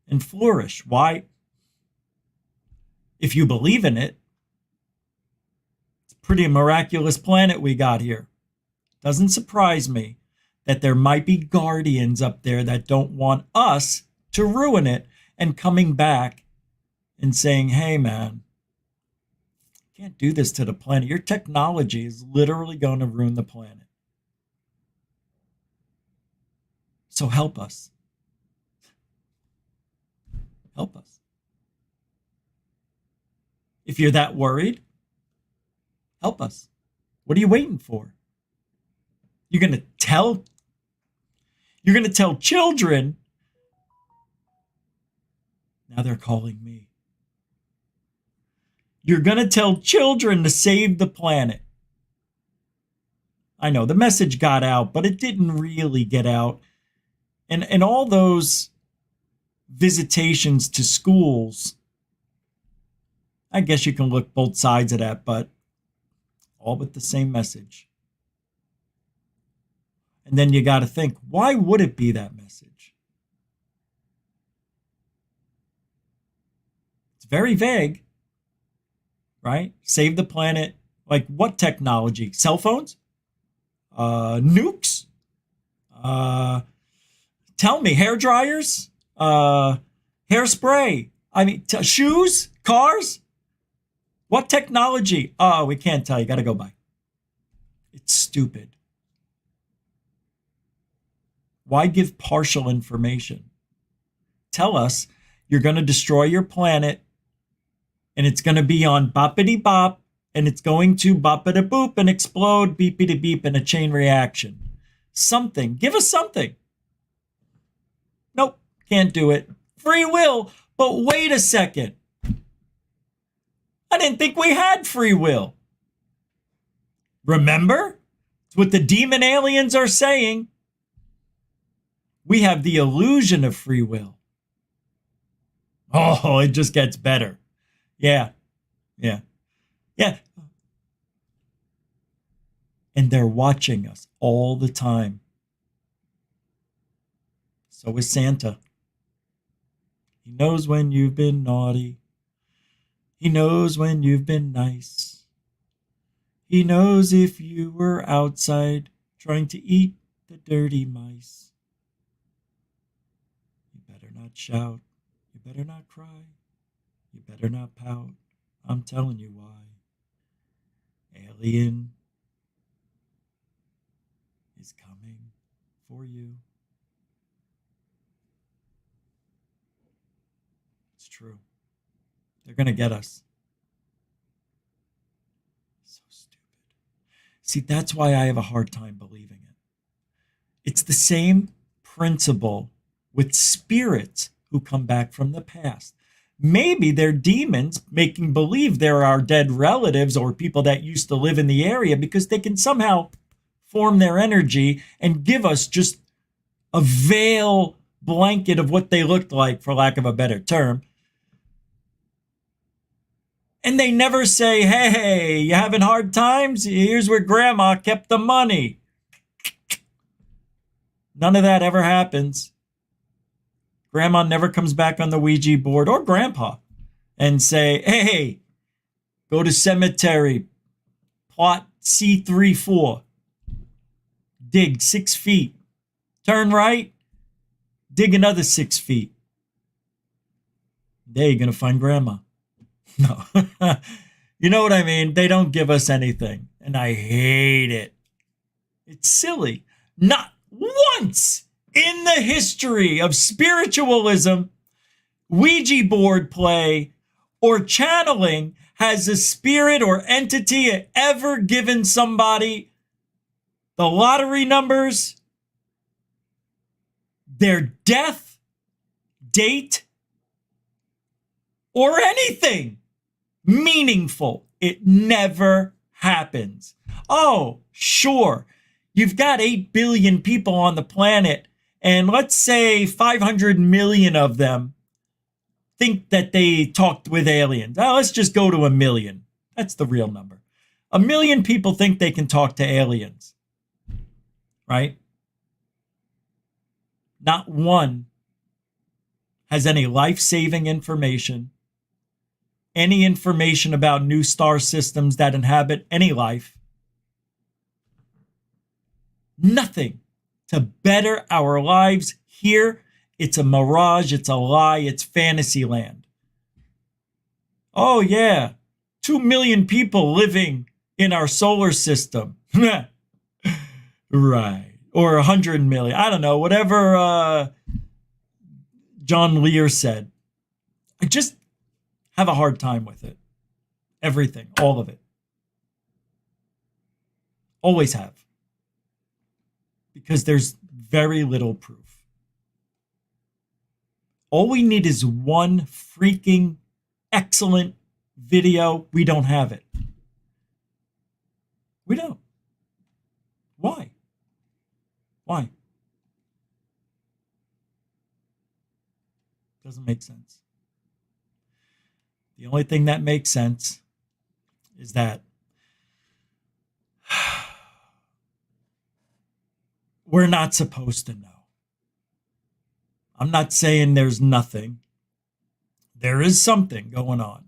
and flourish. Why? If you believe in it, it's a pretty miraculous planet we got here. Doesn't surprise me that there might be guardians up there that don't want us to ruin it and coming back and saying, hey, man, you can't do this to the planet. Your technology is literally going to ruin the planet. So help us. Help us. If you're that worried, help us. What are you waiting for? You're going to tell children. Now they're calling me. You're going to tell children to save the planet. I know the message got out, but it didn't really get out. And all those visitations to schools, I guess you can look both sides of that, but all with the same message. And then you got to think, why would it be that message? It's very vague, right? Save the planet. Like what technology? Cell phones? Nukes? Tell me, hair dryers? Hairspray? I mean, shoes? Cars? What technology? Oh, we can't tell. You got to go by. It's stupid. Why give partial information? Tell us you're going to destroy your planet and it's going to be on boppity bop and it's going to boppity boop and explode beepity beep in a chain reaction. Something. Give us something. Nope, can't do it. Free will. But wait a second. I didn't think we had free will. Remember? It's what the demon aliens are saying. We have the illusion of free will. Oh, it just gets better. Yeah. And they're watching us all the time. So is Santa. He knows when you've been naughty. He knows when you've been nice. He knows if you were outside trying to eat the dirty mice. Not shout, you better not cry, you better not pout, I'm telling you why. Alien is coming for you. It's true. They're going to get us. So stupid. See, that's why I have a hard time believing it. It's the same principle with spirits who come back from the past. Maybe they're demons making believe they're our dead relatives or people that used to live in the area because they can somehow form their energy and give us just a veil blanket of what they looked like, for lack of a better term. And they never say, hey, you having hard times? Here's where grandma kept the money. None of that ever happens. Grandma never comes back on the Ouija board, or grandpa, and say, hey, go to cemetery, plot C34, dig 6 feet, turn right, dig another 6 feet. There you're going to find grandma. No. You know what I mean? They don't give us anything, and I hate it. It's silly. Not once in the history of spiritualism, Ouija board play, or channeling has a spirit or entity ever given somebody the lottery numbers, their death date, or anything meaningful. It never happens. Oh, sure. You've got 8 billion people on the planet, and let's say 500 million of them think that they talked with aliens. Now, let's just go to 1 million. That's the real number. 1 million people think they can talk to aliens, right? Not one has any life-saving information, any information about new star systems that inhabit any life. Nothing to better our lives here. It's a mirage, it's a lie, it's fantasy land. Oh yeah, 2 million people living in our solar system. Right. Or 100 million. I don't know, whatever John Lear said. I just have a hard time with it. Everything, all of it. Always have. Because there's very little proof. All we need is one freaking excellent video. We don't have it. We don't. Why? Why? Doesn't make sense. The only thing that makes sense is that we're not supposed to know. I'm not saying there's nothing. There is something going on.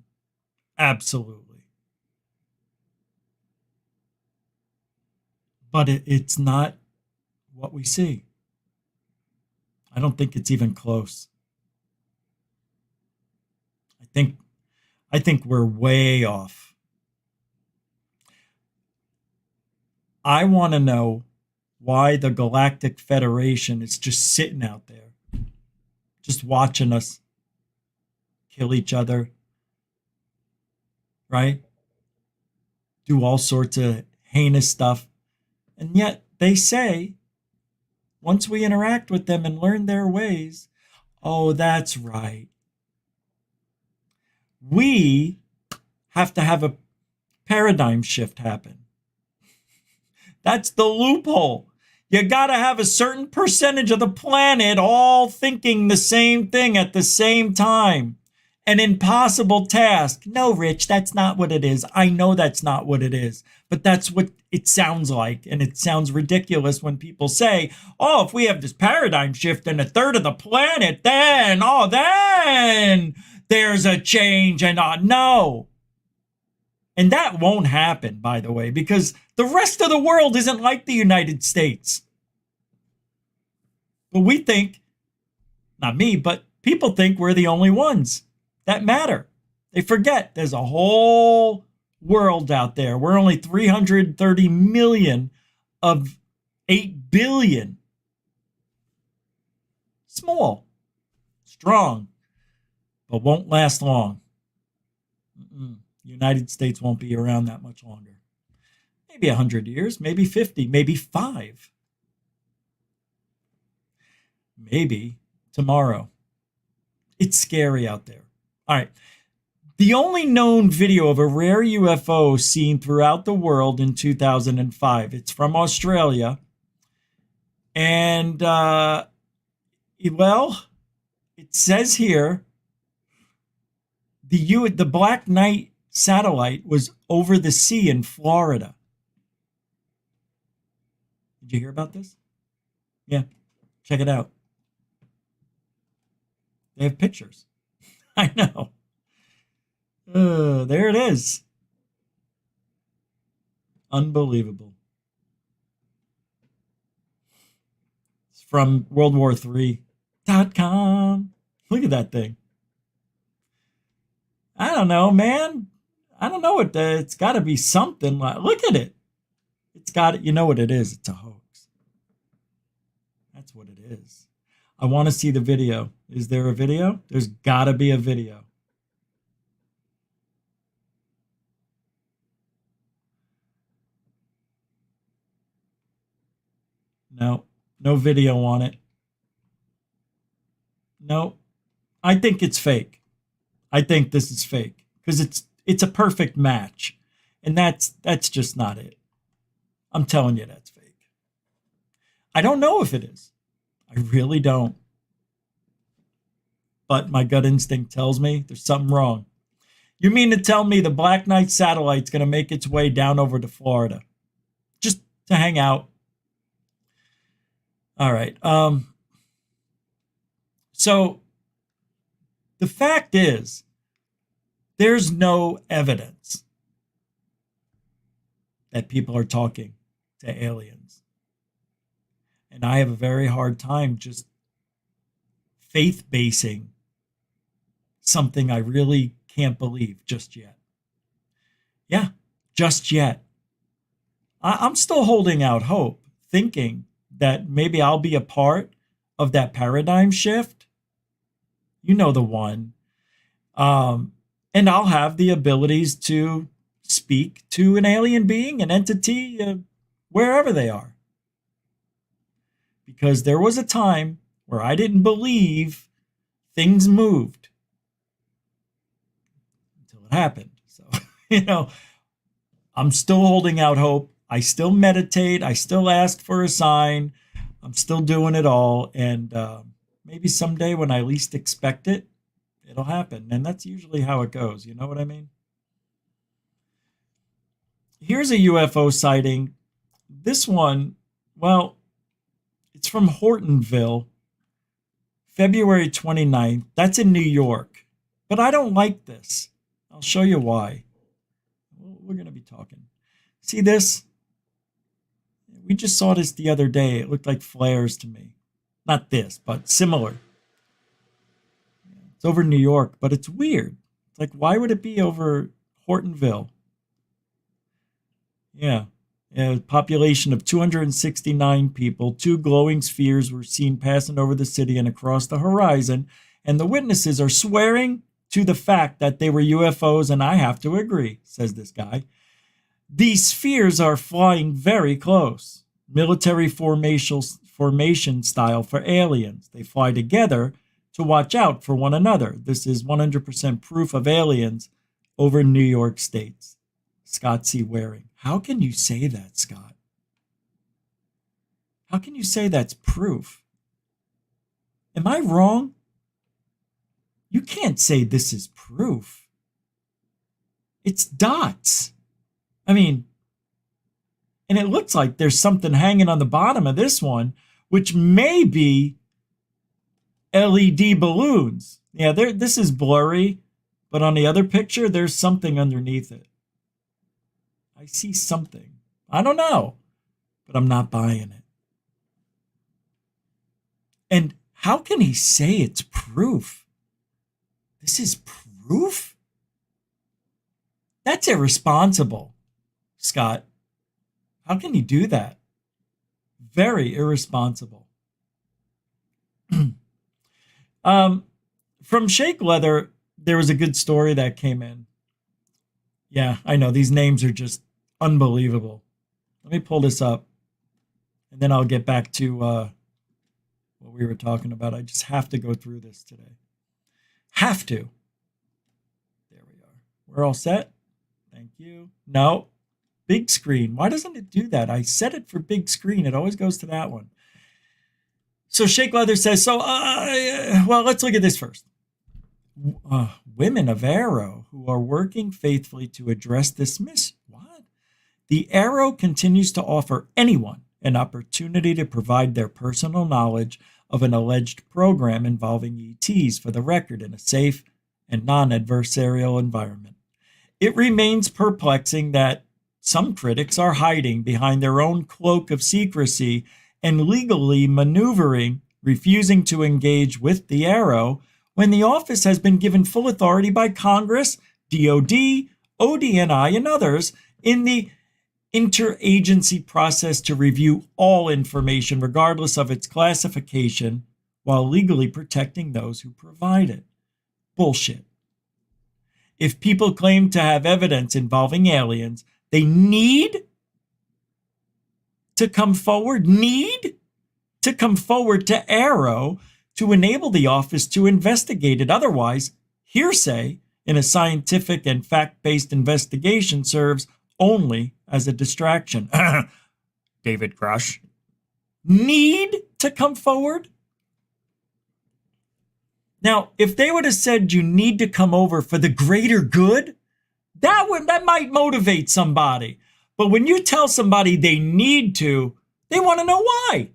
Absolutely. But it's not what we see. I don't think it's even close. I think we're way off. I want to know why the Galactic Federation is just sitting out there, just watching us kill each other, right? Do all sorts of heinous stuff. And yet they say, once we interact with them and learn their ways, oh, that's right. We have to have a paradigm shift happen. That's the loophole. You got to have a certain percentage of the planet all thinking the same thing at the same time. An impossible task. No, Rich, that's not what it is. I know that's not what it is, but that's what it sounds like. And it sounds ridiculous when people say, oh, if we have this paradigm shift in a third of the planet, then there's a change. And no. And that won't happen, by the way, because the rest of the world isn't like the United States. But we think, not me, but people think we're the only ones that matter. They forget there's a whole world out there. We're only 330 million of 8 billion. Small, strong, but won't last long. The United States won't be around that much longer. Maybe 100 years, maybe 50, maybe 5. Maybe tomorrow. It's scary out there. All right. The only known video of a rare UFO seen throughout the world in 2005. It's from Australia. And, well, it says here, the Black Knight satellite was over the sea in Florida. Did you hear about this? Yeah. Check it out. They have pictures. I know. There it is. Unbelievable. It's from WorldWar3.com. Look at that thing. I don't know, man. I don't know what it's got to be something like. Look at it. It's got it. You know what it is? It's a hoax. That's what it is. I want to see the video. Is there a video? There's got to be a video. No, no video on it. No, I think it's fake. I think this is fake because it's a perfect match, and that's just not it. I'm telling you, that's fake. I don't know if it is. I really don't. But my gut instinct tells me there's something wrong. You mean to tell me the Black Knight satellite's going to make its way down over to Florida just to hang out? All right. So the fact is, there's no evidence that people are talking to aliens. And I have a very hard time just faith-basing something I really can't believe just yet. Yeah, just yet. I'm still holding out hope, thinking that maybe I'll be a part of that paradigm shift. You know the one. And I'll have the abilities to speak to an alien being, an entity, wherever they are. Because there was a time where I didn't believe things moved until it happened. So, I'm still holding out hope. I still meditate. I still ask for a sign. I'm still doing it all. And maybe someday when I least expect it, it'll happen. And that's usually how it goes. You know what I mean? Here's a UFO sighting. This one, well, it's from Hortonville, February 29th. That's in New York. But I don't like this. I'll show you why. We're going to be talking. See this? We just saw this the other day. It looked like flares to me. Not this, but similar. It's over New York, but it's weird. It's like, why would it be over Hortonville? Yeah. A population of 269 people. 2 glowing spheres were seen passing over the city and across the horizon. And the witnesses are swearing to the fact that they were UFOs, and I have to agree, says this guy. These spheres are flying very close. Military formation style for aliens. They fly together to watch out for one another. This is 100% proof of aliens over New York State. Scott C. Waring. How can you say that, Scott? How can you say that's proof? Am I wrong? You can't say this is proof. It's dots. I mean, and it looks like there's something hanging on the bottom of this one, which may be LED balloons. Yeah, this is blurry, but on the other picture, there's something underneath it. I see something. I don't know, but I'm not buying it. And how can he say it's proof? This is proof? That's irresponsible, Scott. How can you do that? Very irresponsible. From Shake Leather, there was a good story that came in. Yeah, I know. These names are just unbelievable. Let me pull this up, and then I'll get back to what we were talking about. I just have to go through this today. Have to. There we are. We're all set. Thank you. No. Big screen. Why doesn't it do that? I set it for big screen. It always goes to that one. So Shake Leather says, well, let's look at this first. Women of AARO who are working faithfully to address this What? The AARO continues to offer anyone an opportunity to provide their personal knowledge of an alleged program involving ETs for the record in a safe and non-adversarial environment. It remains perplexing that some critics are hiding behind their own cloak of secrecy and legally maneuvering, refusing to engage with the AARO when the office has been given full authority by Congress, DOD, ODNI, and others in the interagency process to review all information regardless of its classification while legally protecting those who provide it. Bullshit. If people claim to have evidence involving aliens, they need to come forward to AARO to enable the office to investigate it. Otherwise, hearsay in a scientific and fact-based investigation serves only as a distraction. David Crush. Need to come forward? Now, if they would have said you need to come over for the greater good, that might motivate somebody. But when you tell somebody they need to, they want to know why.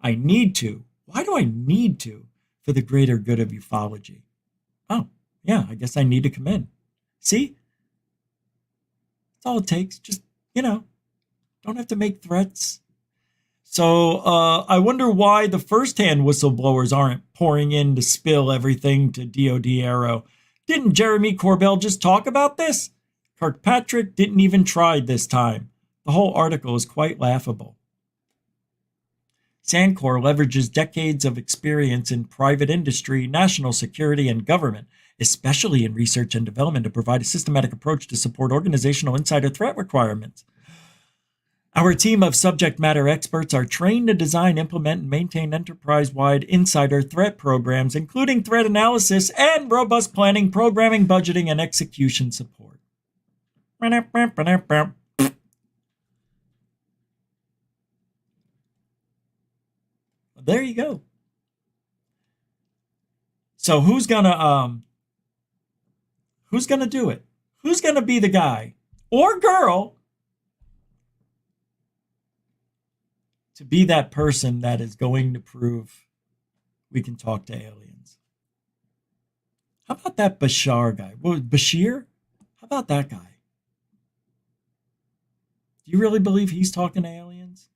I need to. Why do I need to? For the greater good of ufology. Oh, yeah, I guess I need to come in. See? That's all it takes. Just, don't have to make threats. So I wonder why the first-hand whistleblowers aren't pouring in to spill everything to DOD AARO. Didn't Jeremy Corbell just talk about this? Kirkpatrick didn't even try this time. The whole article is quite laughable. Sancor leverages decades of experience in private industry, national security, and government, especially in research and development, to provide a systematic approach to support organizational insider threat requirements. Our team of subject matter experts are trained to design, implement, and maintain enterprise-wide insider threat programs, including threat analysis and robust planning, programming, budgeting, and execution support. There you go. So who's gonna do it? Who's gonna be the guy or girl to be that person that is going to prove we can talk to aliens? How about that Bashar guy? Well, Bashir? How about that guy? Do you really believe he's talking to aliens?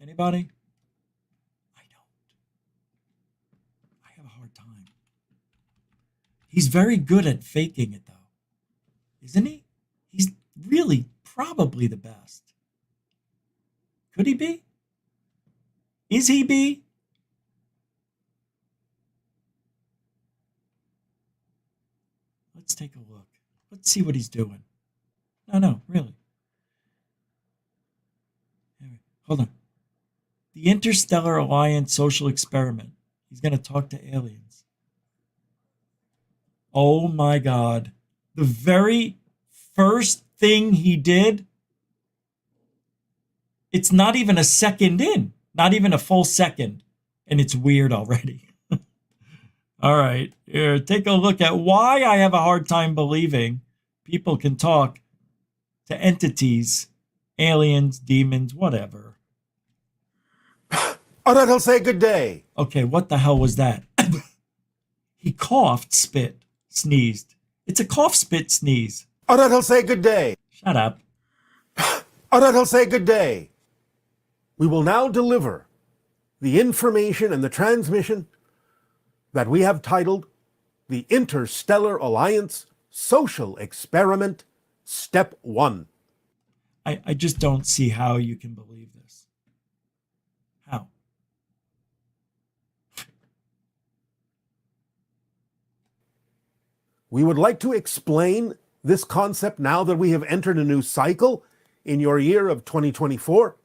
Anybody? I don't. I have a hard time. He's very good at faking it, though. Isn't he? He's really probably the best. Could he be? Is he be? Let's take a look. Let's see what he's doing. No, really. Hold on. The Interstellar Alliance Social Experiment. He's going to talk to aliens. Oh my God. The very first thing he did, it's not even a second in, not even a full second, and it's weird already. All right, here, take a look at why I have a hard time believing people can talk to entities, aliens, demons, whatever. I'll say good day. Okay, what the hell was that? He coughed, spit, sneezed. It's a cough, spit, sneeze. I'll say good day. Shut up. I'll say good day. We will now deliver the information and the transmission that we have titled the Interstellar Alliance Social Experiment, Step 1. I just don't see how you can believe this. How? We would like to explain this concept now that we have entered a new cycle in your year of 2024.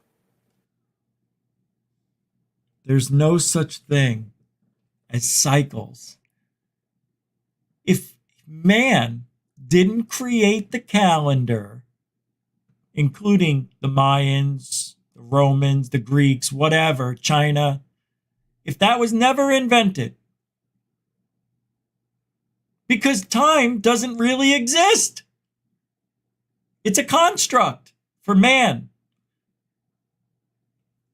There's no such thing as cycles. If man didn't create the calendar, including the Mayans, the Romans, the Greeks, whatever, China, if that was never invented, because time doesn't really exist. It's a construct for man.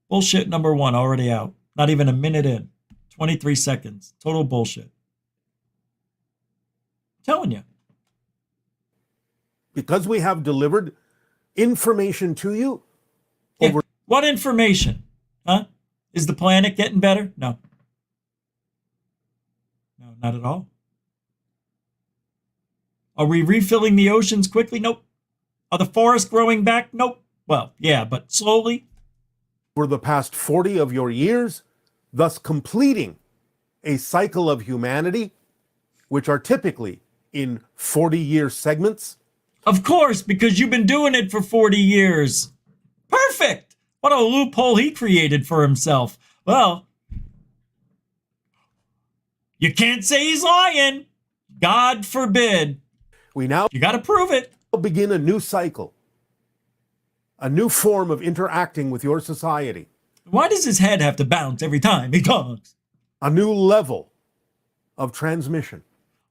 Bullshit number one, already out. Not even a minute in. 23 seconds. Total bullshit. I'm telling you. Because we have delivered information to you. Yeah. What information? Huh? Is the planet getting better? No. No, not at all. Are we refilling the oceans quickly? Nope. Are the forests growing back? Nope. Well, yeah, but slowly. For the past 40 of your years, thus completing a cycle of humanity, which are typically in 40-year segments. Of course, because you've been doing it for 40 years. Perfect. What a loophole he created for himself. Well, you can't say he's lying. God forbid. You got to prove it. Begin a new cycle, a new form of interacting with your society. Why does his head have to bounce every time he talks? A new level of transmission.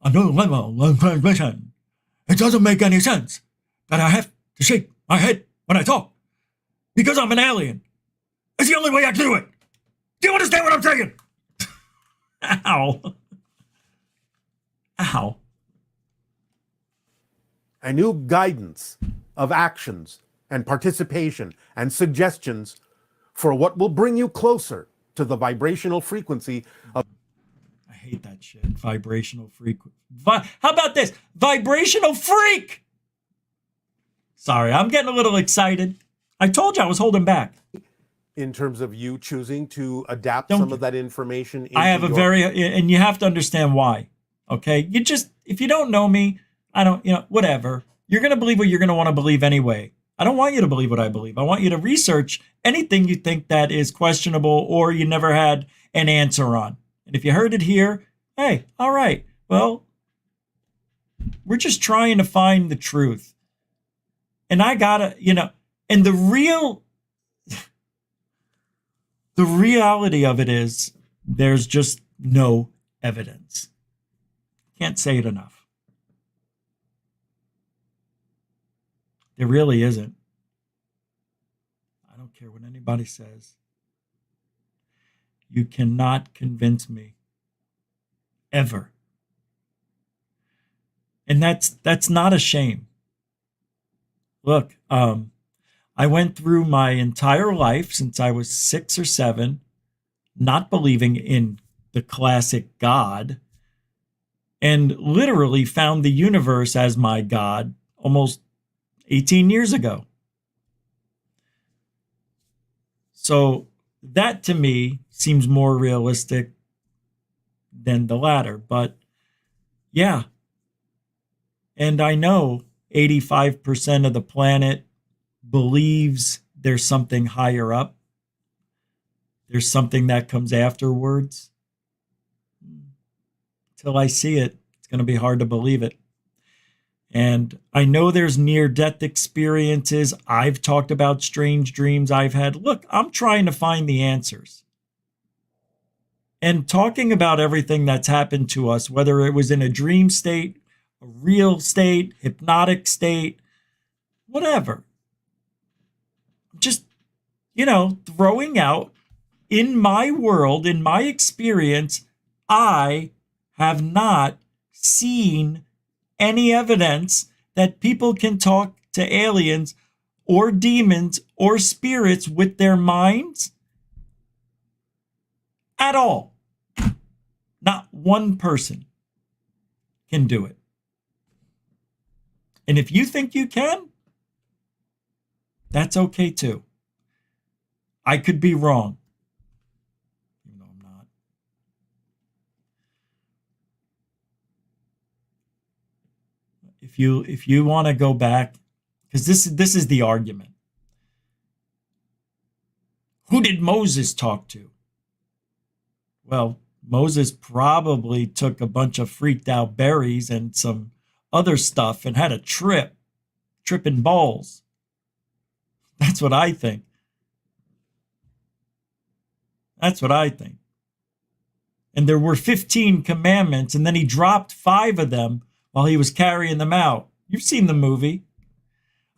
A new level of transmission. It doesn't make any sense that I have to shake my head when I talk because I'm an alien. It's the only way I can do it. Do you understand what I'm saying? Ow. Ow. A new guidance of actions and participation and suggestions for what will bring you closer to the vibrational frequency of... I hate that shit. Vibrational frequency. How about this? Vibrational freak! Sorry, I'm getting a little excited. I told you I was holding back. In terms of you choosing to adapt some of that information into I have a very... And you have to understand why. Okay? If you don't know me, whatever. You're going to believe what you're going to want to believe anyway. I don't want you to believe what I believe. I want you to research anything you think that is questionable or you never had an answer on. And if you heard it here, hey, all right. Well, we're just trying to find the truth. And I gotta, and the reality of it is there's just no evidence. Can't say it enough. There really isn't. I don't care what anybody says. You cannot convince me. Ever. And that's not a shame. Look, I went through my entire life since I was 6 or 7, not believing in the classic God, and literally found the universe as my God almost 18 years ago. So that to me seems more realistic than the latter. But yeah. And I know 85% of the planet believes there's something higher up. There's something that comes afterwards. Till I see it, it's going to be hard to believe it. And I know there's near-death experiences. I've talked about strange dreams I've had. Look, I'm trying to find the answers. And talking about everything that's happened to us, whether it was in a dream state, a real state, hypnotic state, whatever. Just, throwing out, in my world, in my experience, I have not seen any evidence that people can talk to aliens or demons or spirits with their minds at all. Not one person can do it. And if you think you can, that's okay too. I could be wrong. No, I'm not. If you want to go back, because this is the argument. Who did Moses talk to? Well, Moses probably took a bunch of freaked out berries and some other stuff and had a tripping balls. That's what I think. That's what I think. And there were 15 commandments, and then he dropped 5 of them while he was carrying them out. You've seen the movie.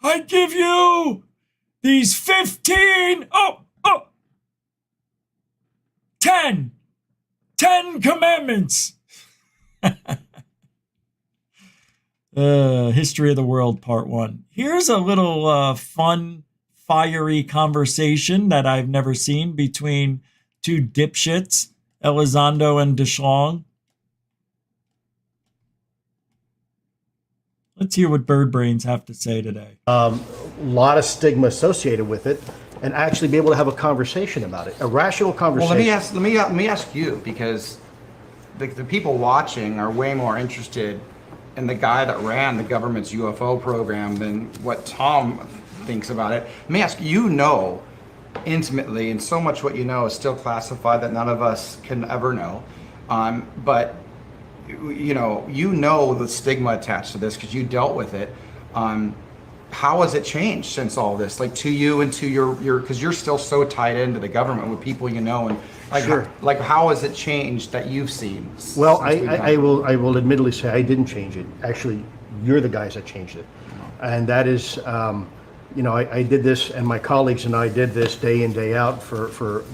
I give you these 15, 10 commandments. History of the World, Part 1. Here's a little fun, fiery conversation that I've never seen between 2 dipshits, Elizondo and DeShlong. Let's hear what Bird Brains have to say today. A lot of stigma associated with it, and actually be able to have a conversation about it, a rational conversation. Well, let me ask you, because the people watching are way more interested in the guy that ran the government's UFO program than what Tom thinks about it. Let me ask you, intimately, and so much what you know is still classified that none of us can ever know. But you know the stigma attached to this because you dealt with it. How has it changed since all this? Like to you and to your because you're still so tied into the government with people you know, and Sure. How has it changed that you've seen? Well, I will admittedly say I didn't change it. Actually, you're the guys that changed it, and that is. I did this, and my colleagues and I did this day in, day out for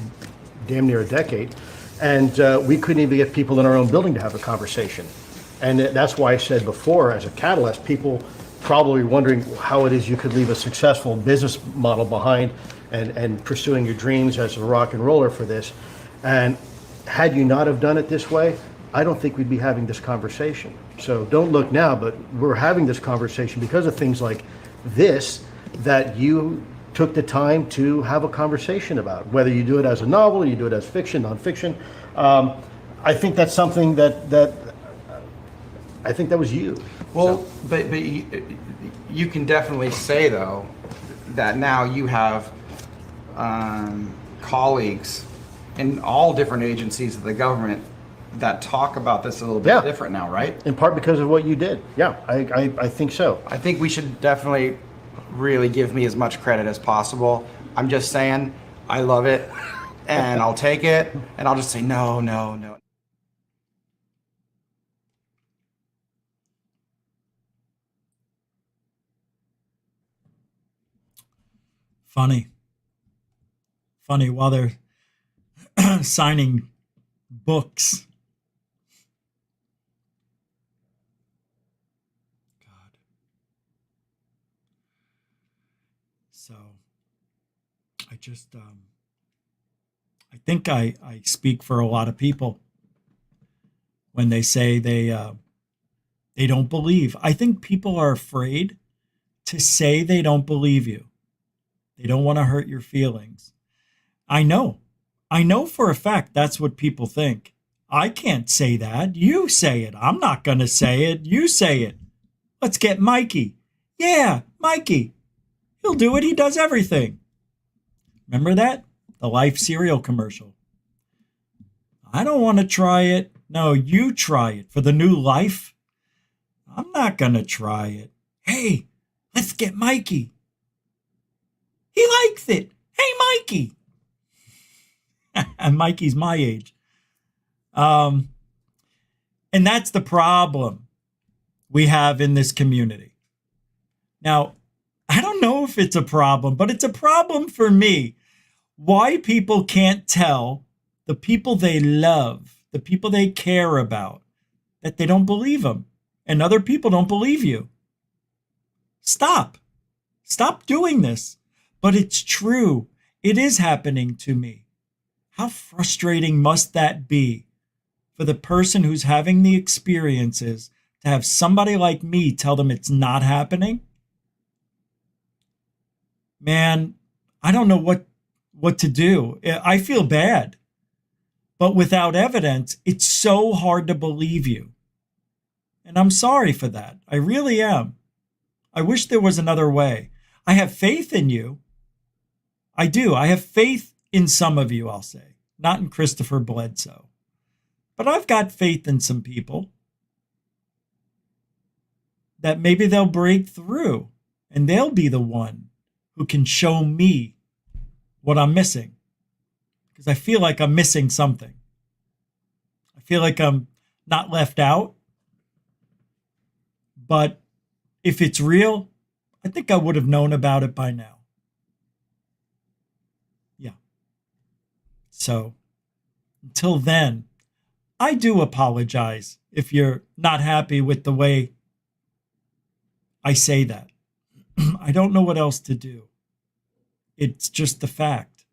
damn near a decade, and we couldn't even get people in our own building to have a conversation. And that's why I said before, as a catalyst, people probably wondering how it is you could leave a successful business model behind and pursuing your dreams as a rock and roller for this. And had you not have done it this way, I don't think we'd be having this conversation. So don't look now, but we're having this conversation because of things like this, that you took the time to have a conversation about, whether you do it as a novel or you do it as fiction, nonfiction. I think that's something that I think that was you. Well, but you can definitely say, though, that now you have colleagues in all different agencies of the government that talk about this a little bit different now, right? In part because of what you did. Yeah, I think so. I think we should definitely really give me as much credit as possible. I'm just saying, I love it, and I'll take it, and I'll just say no, no, no. Funny while they're signing books. God. So I just, I think I speak for a lot of people when they say they don't believe. I think people are afraid to say they don't believe you. They don't want to hurt your feelings. I know for a fact that's what people think. I can't say that. You say it. I'm not going to say it. You say it. Let's get Mikey. Yeah, Mikey. He'll do it. He does everything. Remember that? The Life cereal commercial. I don't want to try it. No, you try it. For the new Life? I'm not going to try it. Hey, let's get Mikey. He likes it. Hey, Mikey. And Mikey's my age. And that's the problem we have in this community. Now, I don't know if it's a problem, but it's a problem for me. Why people can't tell the people they love, the people they care about, that they don't believe them, and other people don't believe you. Stop doing this. But it's true. It is happening to me. How frustrating must that be for the person who's having the experiences to have somebody like me tell them it's not happening? Man, I don't know what to do. I feel bad. But without evidence, it's so hard to believe you. And I'm sorry for that. I really am. I wish there was another way. I have faith in you. I do. I have faith in some of you, I'll say. Not in Christopher Bledsoe. But I've got faith in some people that maybe they'll break through and they'll be the one who can show me what I'm missing. Because I feel like I'm missing something. I feel like I'm not left out. But if it's real, I think I would have known about it by now. Yeah. So until then, I do apologize if you're not happy with the way I say that. I don't know what else to do. It's just the fact.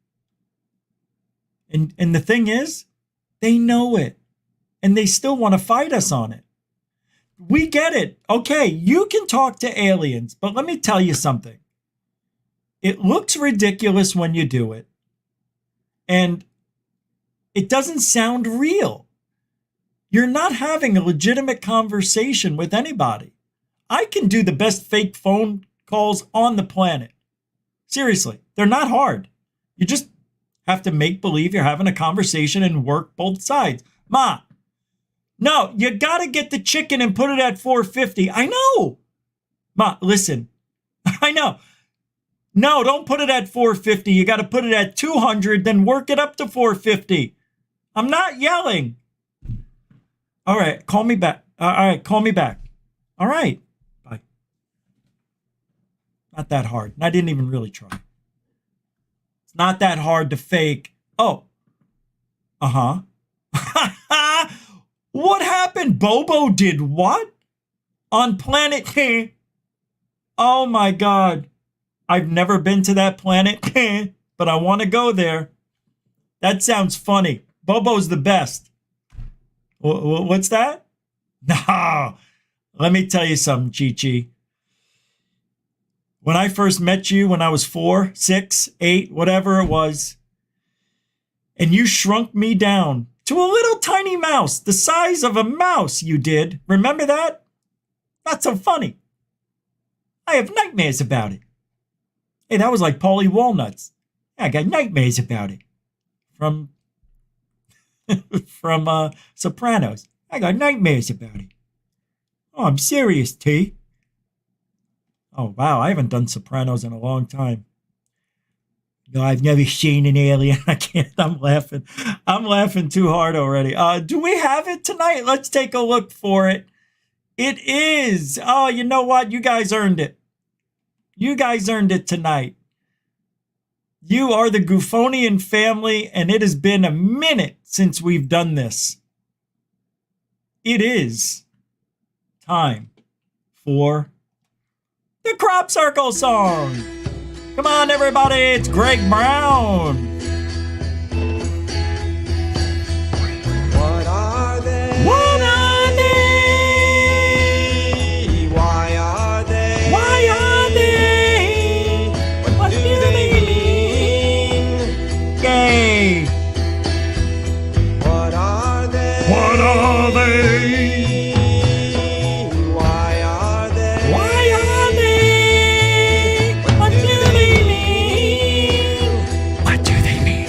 And the thing is, they know it. And they still want to fight us on it. We get it. Okay, you can talk to aliens, but let me tell you something. It looks ridiculous when you do it. And it doesn't sound real. You're not having a legitimate conversation with anybody. I can do the best fake phone calls on the planet. Seriously, they're not hard. You just have to make believe you're having a conversation and work both sides. Ma, no, you got to get the chicken and put it at 450. I know. Ma, listen, I know. No, don't put it at 450. You got to put it at 200, then work it up to 450. I'm not yelling. All right, call me back. All right, call me back. All right, bye. Not that hard. And I didn't even really try. It's not that hard to fake. Oh, uh-huh. What happened? Bobo did what? On planet K? Oh my God. I've never been to that planet, but I want to go there. That sounds funny. Bobo's the best. What's that? No. Let me tell you something, Chi-Chi. When I first met you when I was 4, 6, 8, whatever it was, and you shrunk me down To a little tiny mouse, the size of a mouse, you did. Remember that? Not so funny. I have nightmares about it. Hey, that was like Paulie Walnuts. I got nightmares about it. From Sopranos. I got nightmares about it. Oh, I'm serious, T. Oh, wow, I haven't done Sopranos in a long time. No, I've never seen an alien. I can't. I'm laughing. I'm laughing too hard already. Do we have it tonight? Let's take a look for it. It is. Oh, you know what? You guys earned it. You guys earned it tonight. You are the Goofonian family, and it has been a minute since we've done this. It is time for the Crop Circle song. Come on, everybody, it's Greg Brown. What are they? What are they? Why are they? Why are they? What do they mean? Yay! What are they? What are they? Why are they? Why are they? What do they mean? What do they mean?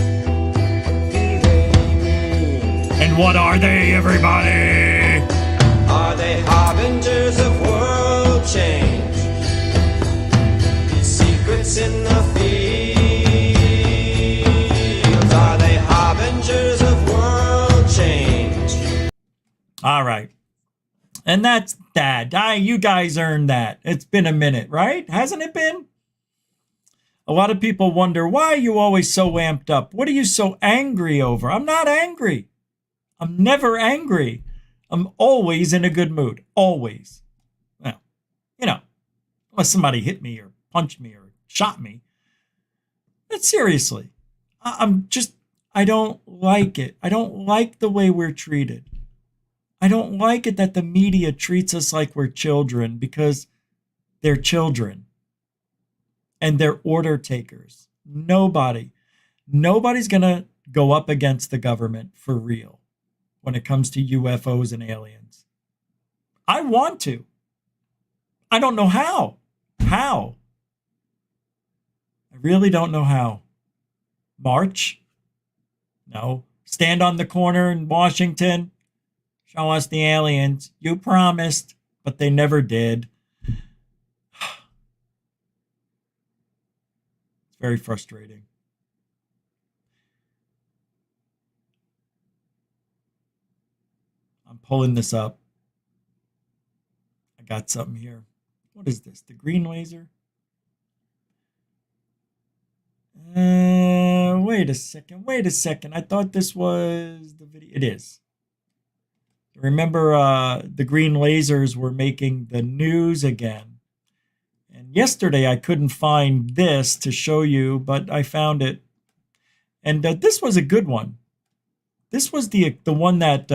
And what are they, everybody? Are they harbingers of world change? Secrets in the fields. Are they harbingers of world change? All right. And that's that. You guys earned that. It's been a minute, right? Hasn't it been? A lot of people wonder, why are you always so amped up? What are you so angry over? I'm not angry. I'm never angry. I'm always in a good mood. Always. Well, unless somebody hit me or punched me or shot me. But seriously, I don't like it. I don't like the way we're treated. I don't like it that the media treats us like we're children, because they're children and they're order takers. Nobody's going to go up against the government for real when it comes to UFOs and aliens. I want to. I don't know how. How? I really don't know how. March? No. Stand on the corner in Washington? Show us the aliens. You promised, but they never did. It's very frustrating. I'm pulling this up. I got something here. What is this? The green laser? Wait a second. I thought this was the video. It is. Remember, the green lasers were making the news again. And yesterday I couldn't find this to show you, but I found it. And this was a good one. This was the one that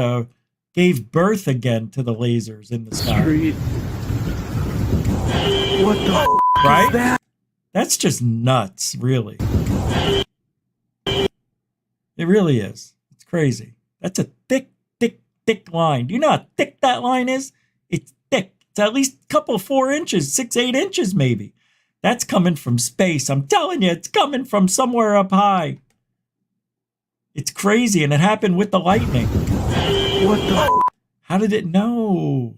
gave birth again to the lasers in the sky. What the right? is that? That's just nuts, really. It really is. It's crazy. That's a thick line. Do you know how thick that line is? It's thick. It's at least a couple 4 inches, 6-8 inches maybe. That's coming from space. I'm telling you, it's coming from somewhere up high. It's crazy, and it happened with the lightning. What the? How did it know?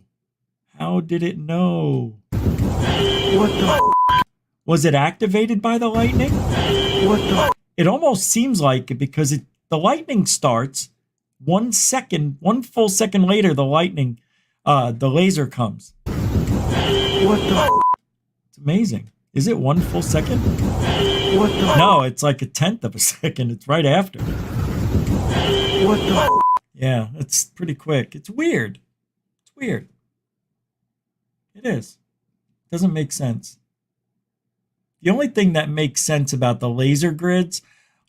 How did it know? What the? Was it activated by the lightning? What the? It almost seems like it, because the lightning starts 1 full second later, the laser comes. What the? It's amazing. Is it 1 full second? What the? No, it's like a 1/10 of a second. It's right after. What the? Yeah, it's pretty quick. It's weird. It's weird. It is. It doesn't make sense. The only thing that makes sense about the laser grids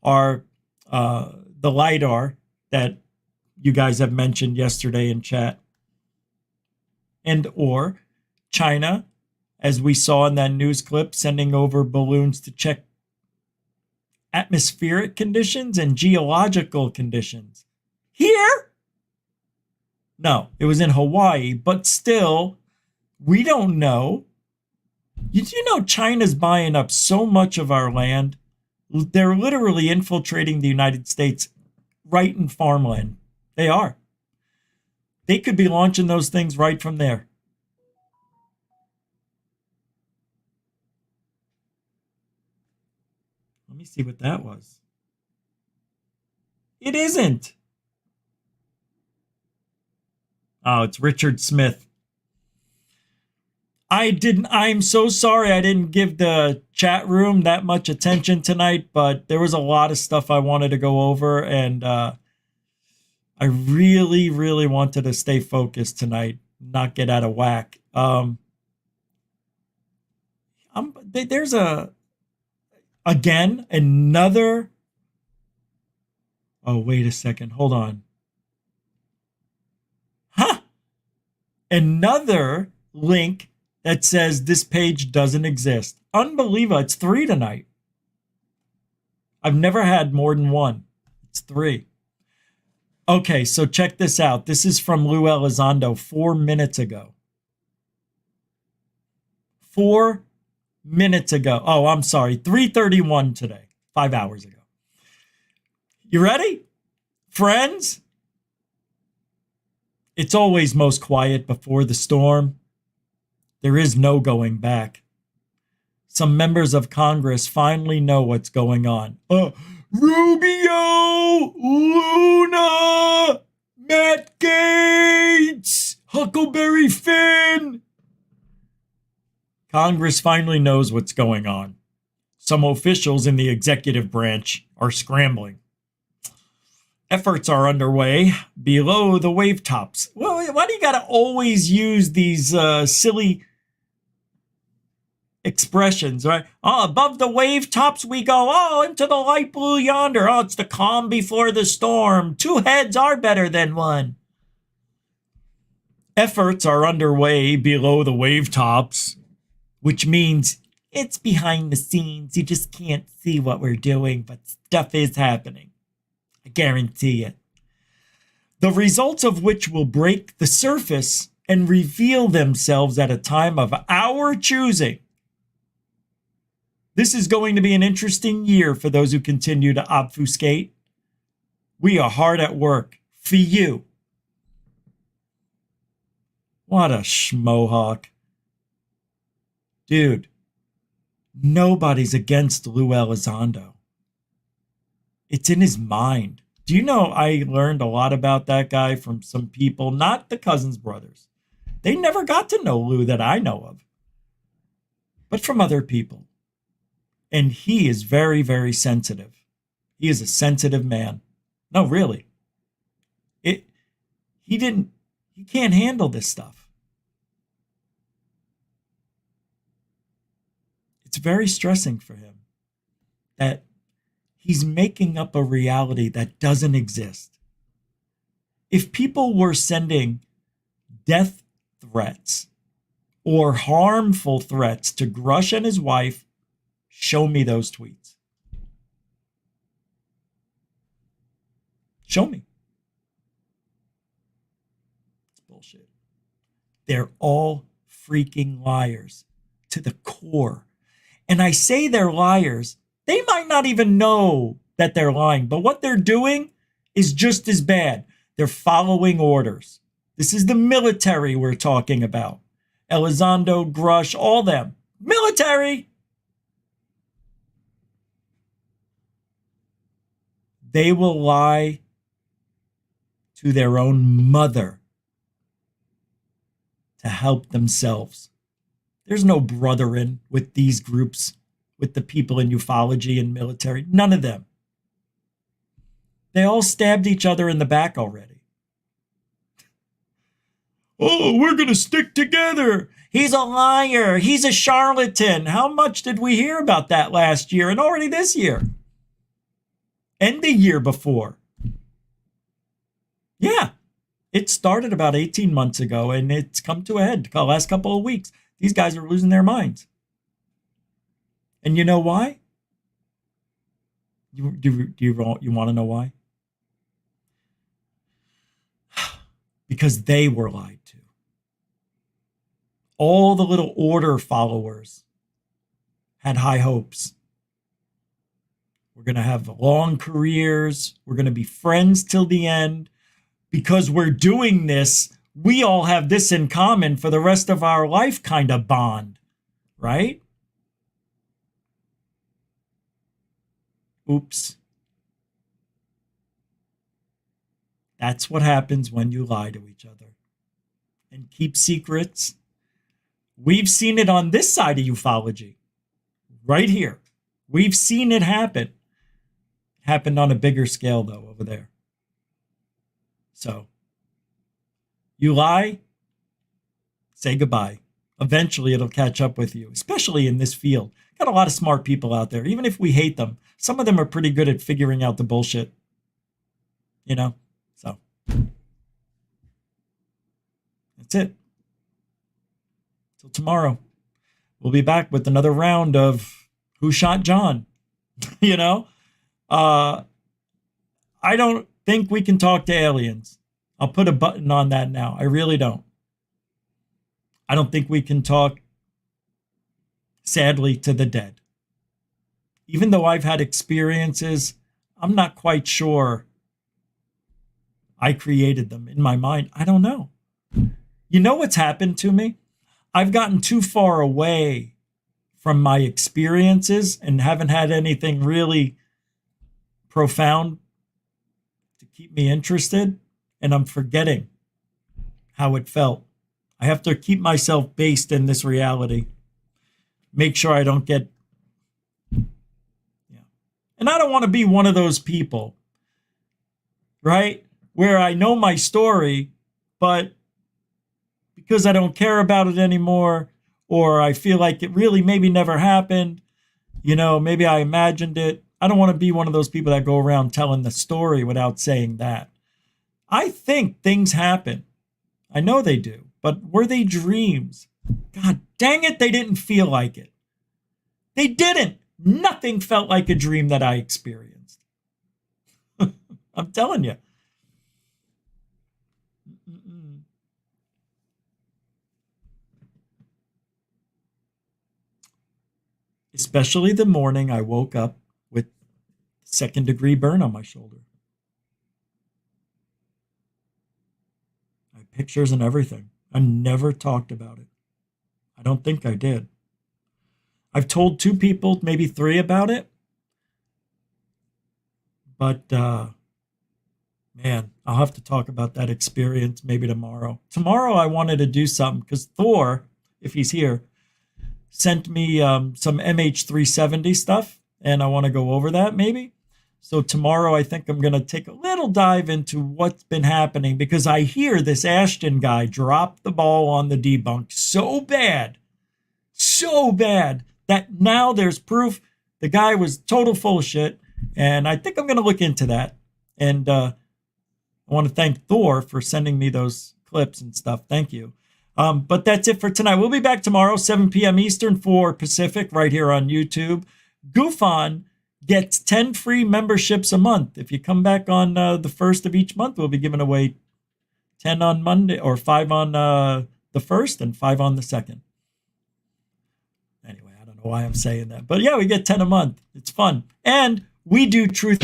are the LiDAR that you guys have mentioned yesterday in chat, and or China, as we saw in that news clip, sending over balloons to check atmospheric conditions and geological conditions Here? No, it was in Hawaii, but still, we don't know. You know China's buying up so much of our land? They're literally infiltrating the United States right in farmland. They are. They could be launching those things right from there. Let me see what that was. It isn't. Oh, it's Richard Smith. I'm so sorry I didn't give the chat room that much attention tonight, but there was a lot of stuff I wanted to go over, and I really, really wanted to stay focused tonight, not get out of whack. There's another. Oh, wait a second. Hold on. Huh. Another link that says this page doesn't exist. Unbelievable. It's 3 tonight. I've never had more than one. It's 3. Okay, so check this out. This is from Lou Elizondo 4 minutes ago. 4 minutes ago. Oh, I'm sorry. 3:31 today. 5 hours ago. You ready? Friends? It's always most quiet before the storm. There is no going back. Some members of Congress finally know what's going on. Rubio, Luna, Matt Gaetz, Huckleberry Finn. Congress finally knows what's going on. Some officials in the executive branch are scrambling. Efforts are underway below the wave tops. Well, why do you got to always use these silly expressions, right? Oh, above the wave tops we go. Oh, into the light blue yonder. Oh, it's the calm before the storm. 2 heads are better than one. Efforts are underway below the wave tops, which means it's behind the scenes. You just can't see what we're doing, but stuff is happening. I guarantee it. The results of which will break the surface and reveal themselves at a time of our choosing. This is going to be an interesting year for those who continue to obfuscate. We are hard at work for you. What a schmohawk. Dude, nobody's against Lou Elizondo. It's in his mind. Do you know I learned a lot about that guy from some people, not the Cousins brothers. They never got to know Lou that I know of, but from other people. And he is very, very sensitive. He is a sensitive man. No, really. He can't handle this stuff. It's very stressing for him that he's making up a reality that doesn't exist. If people were sending death threats or harmful threats to Grush and his wife, show me those tweets. Show me. It's bullshit. They're all freaking liars to the core. And I say they're liars. They might not even know that they're lying, but what they're doing is just as bad. They're following orders. This is the military we're talking about. Elizondo, Grush, all them. Military! They will lie to their own mother to help themselves. There's no brothering with these groups, with the people in ufology and military. None of them. They all stabbed each other in the back already. Oh, we're going to stick together. He's a liar. He's a charlatan. How much did we hear about that last year and already this year? And the year before. Yeah, it started about 18 months ago and it's come to a head the last couple of weeks. These guys are losing their minds. And you know why? You want to know why? because they were lied to. All the little order followers had high hopes. We're going to have long careers. We're going to be friends till the end. Because we're doing this, we all have this in common for the rest of our life kind of bond, right? Oops. That's what happens when you lie to each other and keep secrets. We've seen it on this side of ufology, right here. We've seen it happen. Happened on a bigger scale, though, over there. So, you lie, say goodbye. Eventually, it'll catch up with you, especially in this field. Got a lot of smart people out there. Even if we hate them, some of them are pretty good at figuring out the bullshit. You know? So, that's it. Till tomorrow. We'll be back with another round of Who Shot John? You know? I don't think we can talk to aliens. I'll put a button on that now. I really don't. I don't think we can talk, sadly, to the dead. Even though I've had experiences, I'm not quite sure I created them in my mind. I don't know. You know what's happened to me? I've gotten too far away from my experiences and haven't had anything really profound to keep me interested, and I'm forgetting how it felt. I have to keep myself based in this reality. Make sure I don't get... Yeah. And I don't want to be one of those people, right? Where I know my story, but because I don't care about it anymore, or I feel like it really maybe never happened, you know, maybe I imagined it. I don't want to be one of those people that go around telling the story without saying that. I think things happen. I know they do. But were they dreams? God dang it, they didn't feel like it. They didn't. Nothing felt like a dream that I experienced. I'm telling you. Especially the morning I woke up with second-degree burn on my shoulder. I have pictures and everything. I never talked about it. I don't think I did. I've told 2 people, maybe 3 about it. But, man, I'll have to talk about that experience maybe tomorrow. Tomorrow I wanted to do something because Thor, if he's here, sent me some MH370 stuff, and I want to go over that maybe. So tomorrow I think I'm going to take a little dive into what's been happening, because I hear this Ashton guy dropped the ball on the debunk so bad that now there's proof the guy was total full of shit, and I think I'm going to look into that. And I want to thank Thor for sending me those clips and stuff. Thank you. But that's it for tonight. We'll be back tomorrow, 7 p.m. Eastern, 4 Pacific, right here on YouTube. GoofOn gets 10 free memberships a month. If you come back on the first of each month, we'll be giving away 10 on Monday, or 5 on the first and 5 on the second. Anyway, I don't know why I'm saying that. But yeah, we get 10 a month. It's fun. And we do truth...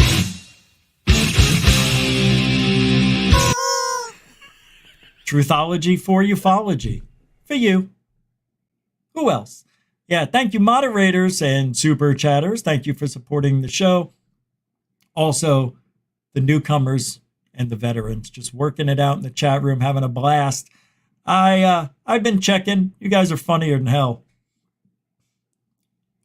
Truthology for ufology. For you. Who else? Yeah, thank you, moderators and super chatters. Thank you for supporting the show. Also, the newcomers and the veterans just working it out in the chat room, having a blast. I've been checking. You guys are funnier than hell.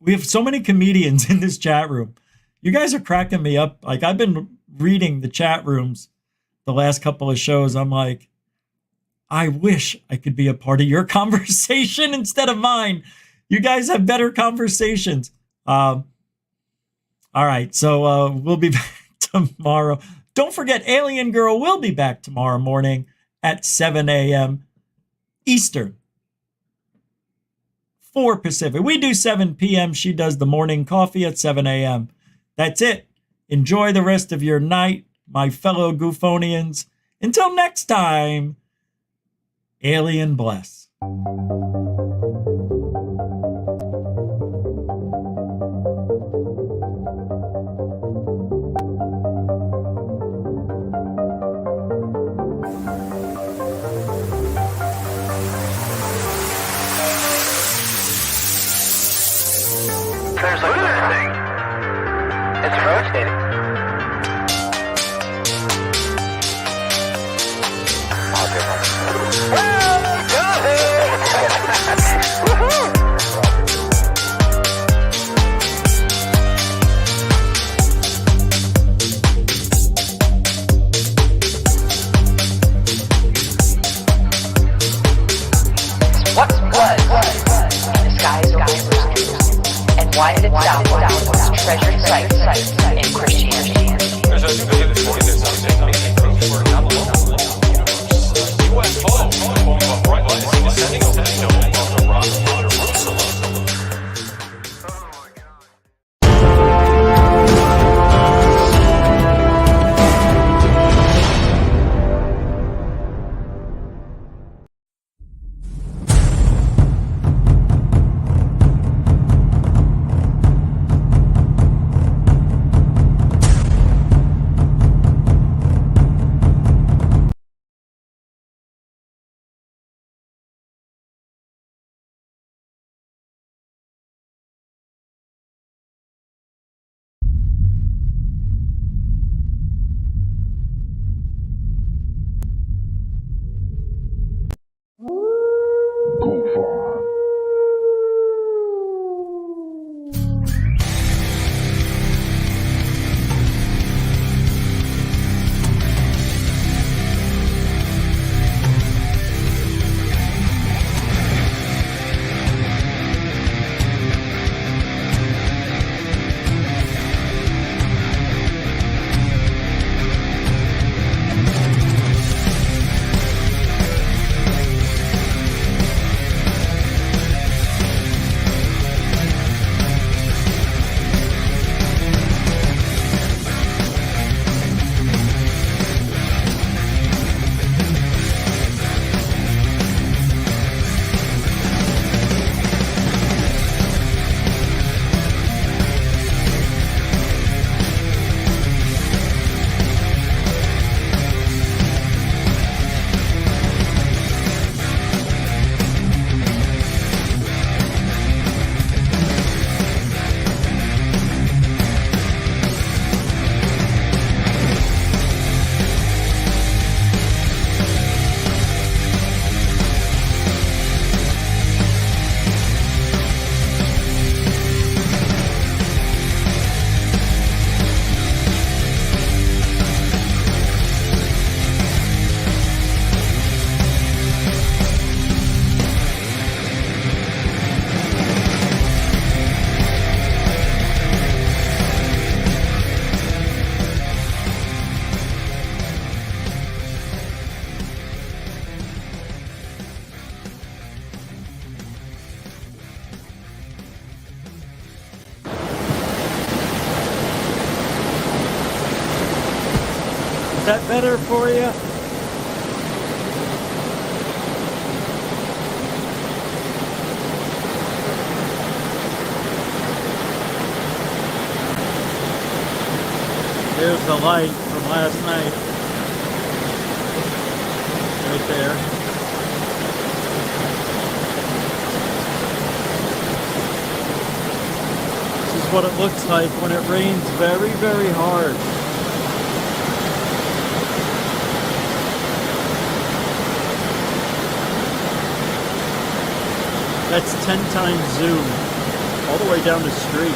We have so many comedians in this chat room. You guys are cracking me up. Like, I've been reading the chat rooms the last couple of shows. I'm like, I wish I could be a part of your conversation instead of mine. You guys have better conversations. All right, so we'll be back tomorrow. Don't forget, Alien Girl will be back tomorrow morning at 7 a.m. Eastern, 4 Pacific. We do 7 p.m. She does the morning coffee at 7 a.m. That's it. Enjoy the rest of your night, my fellow Goofonians. Until next time, Alien bless. There's a good thing. It's rotating. What was in the skies over Jerusalem, and why did it downward was treasured sites in Christianity? Is that better for you? There's the light from last night. Right there. This is what it looks like when it rains very, very hard. That's 10 times zoom, all the way down the street.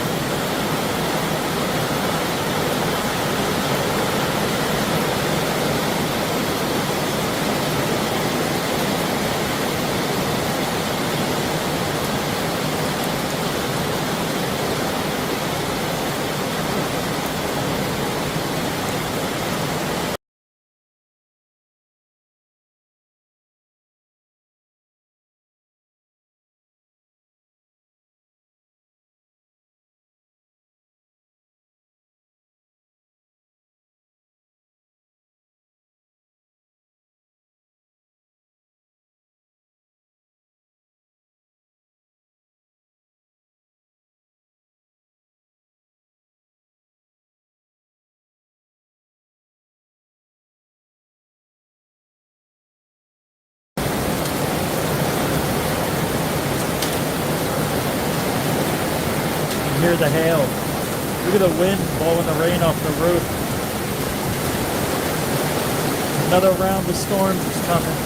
the hail. Look at the wind blowing the rain off the roof. Another round of storms is coming.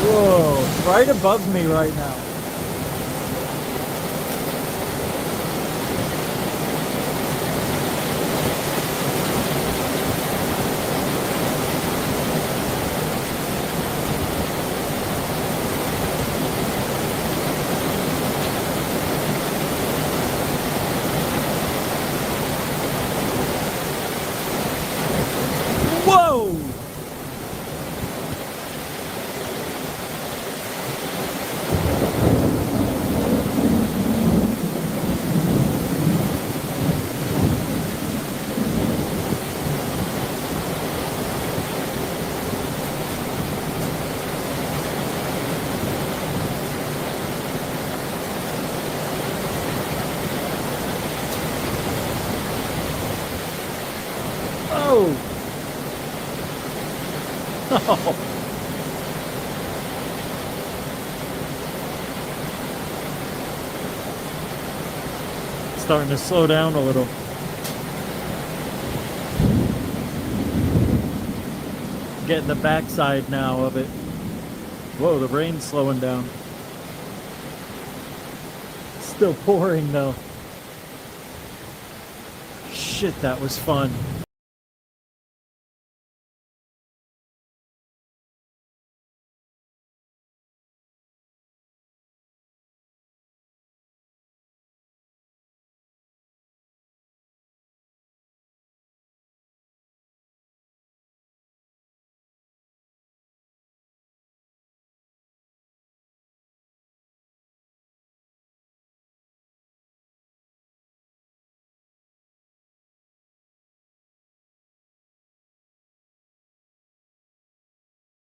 Whoa, it's right above me right now. Whoa! Oh! Oh. Starting to slow down a little. Getting the backside now of it. Whoa, the rain's slowing down. Still pouring though. Shit, that was fun.